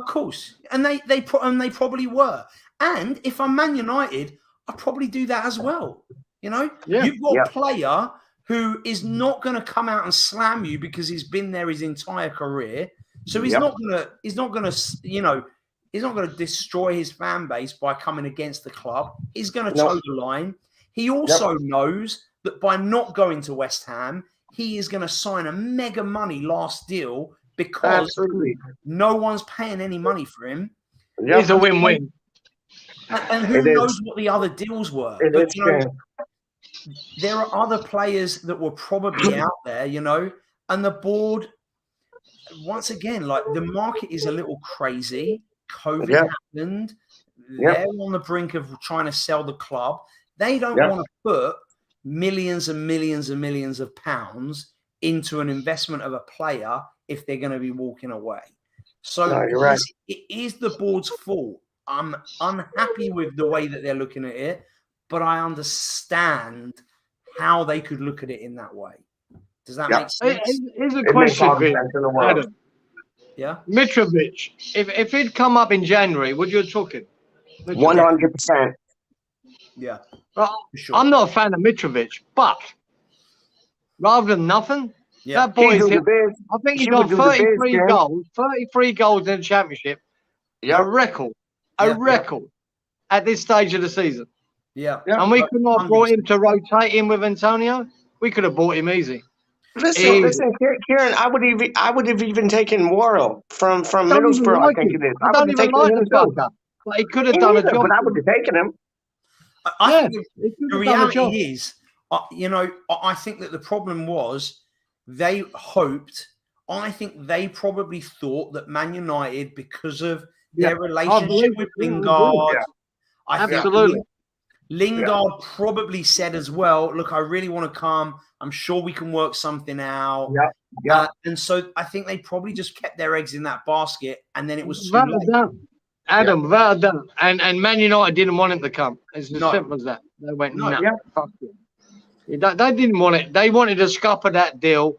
course. And they probably were. And if I'm Man United, I'd probably do that as well. You know, you've got a player who is not going to come out and slam you because he's been there his entire career. So he's not going to destroy his fan base by coming against the club. He's going to toe the line. He also knows that by not going to West Ham, he is going to sign a mega money last deal because no one's paying any money for him. It's a win-win. And who knows what the other deals were? But, you know, there are other players that were probably out there, you know, and the board, once again, like the market is a little crazy. COVID happened. They're on the brink of trying to sell the club. They don't want to put millions and millions and millions of pounds into an investment of a player if they're going to be walking away. So it is the board's fault. I'm unhappy with the way that they're looking at it, but I understand how they could look at it in that way. Does that make sense? Here's a question for you, Adam. Yeah, Mitrovic. If he'd come up in January, would you have took him? 100%. Yeah. Well, sure. I'm not a fan of Mitrovic, but rather than nothing, that boy's hit. I think he's got 33 goals. 33 goals in the championship. A record. A record at this stage of the season. Yeah. And we could not have brought him to rotate in with Antonio. We could have bought him easy. Listen, Kieran. I would have even taken Worrell from Middlesbrough. I think it is. I don't even like the fucker. But he could have done a job. But I would have taken him. I think the reality is, I think that the problem was they hoped. I think they probably thought that Man United, because of their relationship with Lingard, I think Lingard probably said as well, look, I really want to come. I'm sure we can work something out. And so I think they probably just kept their eggs in that basket, and then it was too late. Adam, well done. And Man United didn't want him to come. It's as simple as that. They went, no, fuck it. They didn't want it. They wanted to scupper that deal.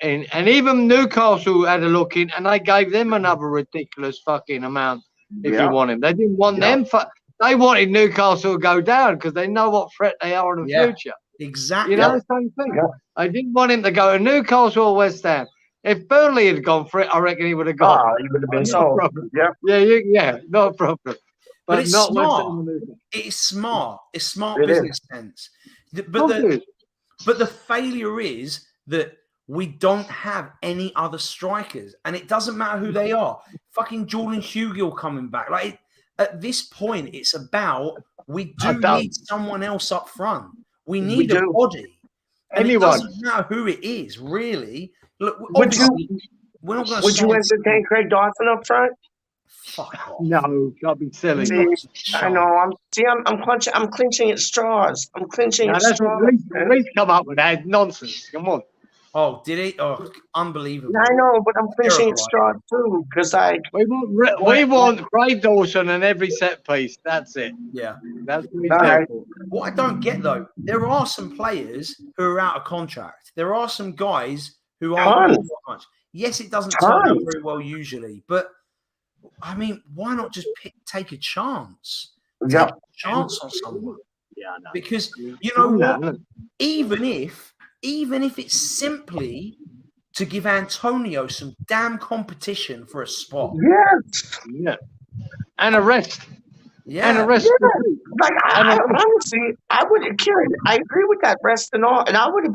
And even Newcastle had a look in, and they gave them another ridiculous fucking amount if you want him. They didn't want them. They wanted Newcastle to go down because they know what threat they are in the future. Exactly. The same thing. I didn't want him to go to Newcastle or West Ham. If Burnley had gone for it, I reckon he would have gone. Oh, he would have been sold. Yeah, not a problem. But it's not smart. It's smart. It's smart business sense. But the failure is that we don't have any other strikers, and it doesn't matter who they are. Fucking Jordan Hugill coming back. Like at this point, it's about we need someone else up front. We need a body. And it doesn't matter who it is, really. Look, would you entertain Craig Dawson up front? Fuck off. No, that'd be silly. I know. I'm clinching at straws. I'm clinching at straws. Please come up with that nonsense. Come on. Oh, did he? Oh, unbelievable. I know, but I'm clinching at straws too because we want Craig Dawson in every set piece. That's it. Yeah, that's what What I don't get though, there are some players who are out of contract. There are some guys who aren't much. Yes, it doesn't turn out very well usually, but I mean, why not just take a chance? Take a chance on someone. Yeah, I know. Because you know what? Even if it's simply to give Antonio some damn competition for a spot. Yes. Yeah. And a rest. Yeah. And a rest. Yeah. Like honestly, I agree with that rest and all. And I would have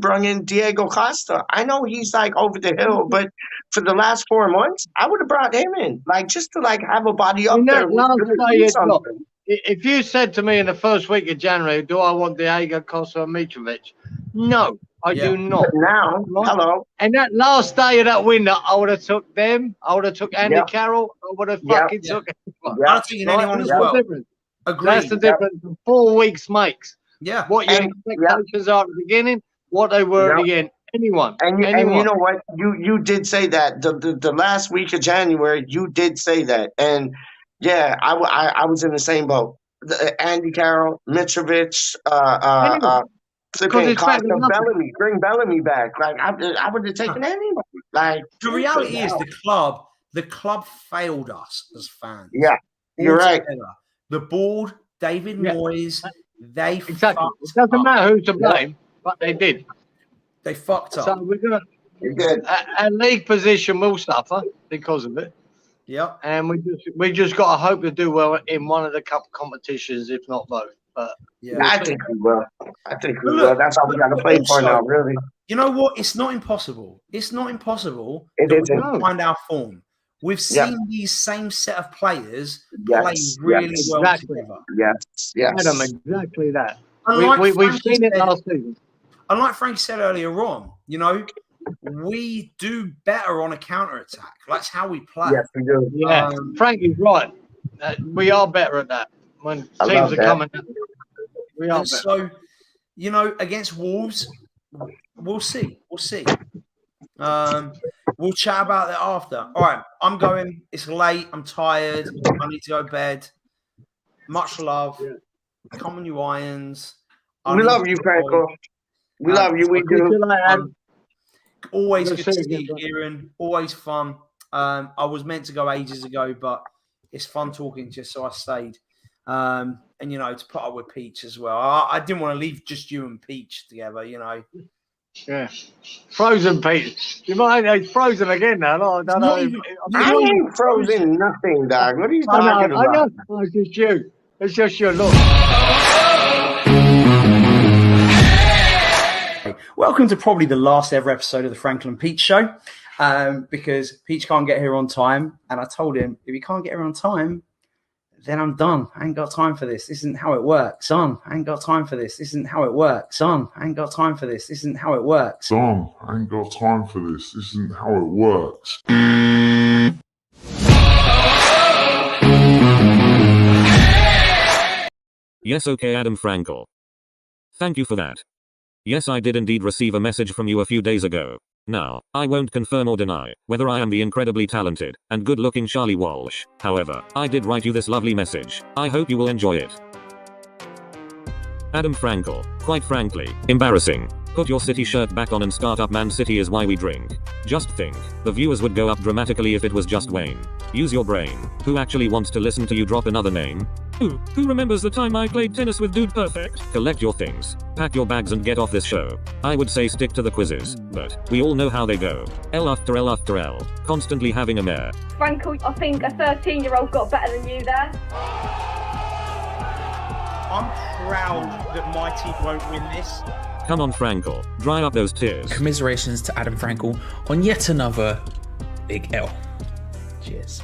brought in Diego Costa. I know he's like over the hill, but for the last 4 months, I would have brought him in. Like just to like have a body up there. If you said to me in the first week of January, do I want Diego Costa or Mitrovic? No, I do not. But now, hello. And that last day of that window, I would have took them. I would have took Andy Carroll. I would have fucking took anyone. I'm taking anyone as well. Agreed. That's the difference 4 weeks makes. Yeah. What your expectations are at the beginning, what they were at the end. Anyone. And you know what? You did say that. The last week of January, you did say that. And yeah, I was in the same boat. Andy Carroll, Mitrovic, Bellamy, bring Bellamy back. Like I would have taken anybody. Like the reality is the club failed us as fans. Yeah, you're right. The board, David Moyes, they exactly. It doesn't matter who's to blame, but they did. They fucked up. So we're gonna our league position will suffer because of it. Yeah, and we just got to hope to do well in one of the cup competitions, if not both. But I think we will. That's how we got to play for now, really. You know what? It's not impossible. It's not impossible. It isn't. Find our form. We've seen these same set of players play really well together. Yes. Adam, exactly that. We've seen it last season. And like Frank said earlier on, you know, we do better on a counter-attack. That's how we play. Yes, we do. Yeah, Frank is right. We are better at that when teams are coming. We are better. So, you know, against Wolves, we'll see. We'll see. We'll chat about that after. All right, I'm going. It's late. I'm tired. I need to go to bed. Much love. Come on, you irons. We love you, Franco. We love you. We do. Always good to see you, Kieran. Always fun. I was meant to go ages ago, but it's fun talking to you, so I stayed. And, you know, to put up with Peach as well. I didn't want to leave just you and Peach together, you know. Yeah. Frozen Peach. You might he's frozen again now. No, I don't know. I ain't frozen nothing, dog. What are you talking about? I know. It's just you. It's just your look. Welcome to probably the last ever episode of the Franklin Peach Show, because Peach can't get here on time, and I told him if he can't get here on time, then I'm done. I ain't got time for this. This isn't how it works. Son, I ain't got time for this. This isn't how it works. Son, I ain't got time for this. This isn't how it works. Son, I ain't got time for this. This isn't how it works. Yes, okay, Adam Frankel. Thank you for that. Yes, I did indeed receive a message from you a few days ago. Now, I won't confirm or deny whether I am the incredibly talented and good-looking Charlie Walsh. However, I did write you this lovely message. I hope you will enjoy it. Adam Frankel, quite frankly, embarrassing. Put your City shirt back on and start up. Man City is why we drink. Just think, the viewers would go up dramatically if it was just Wayne. Use your brain. Who actually wants to listen to you drop another name? Who remembers the time I played tennis with Dude Perfect? Collect your things, pack your bags and get off this show. I would say stick to the quizzes, but we all know how they go. L after L after L, constantly having a mare. Franco, I think a 13-year-old got better than you there. I'm proud that my team won't win this. Come on, Frankel, dry up those tears. Commiserations to Adam Frankel on yet another big L. Cheers.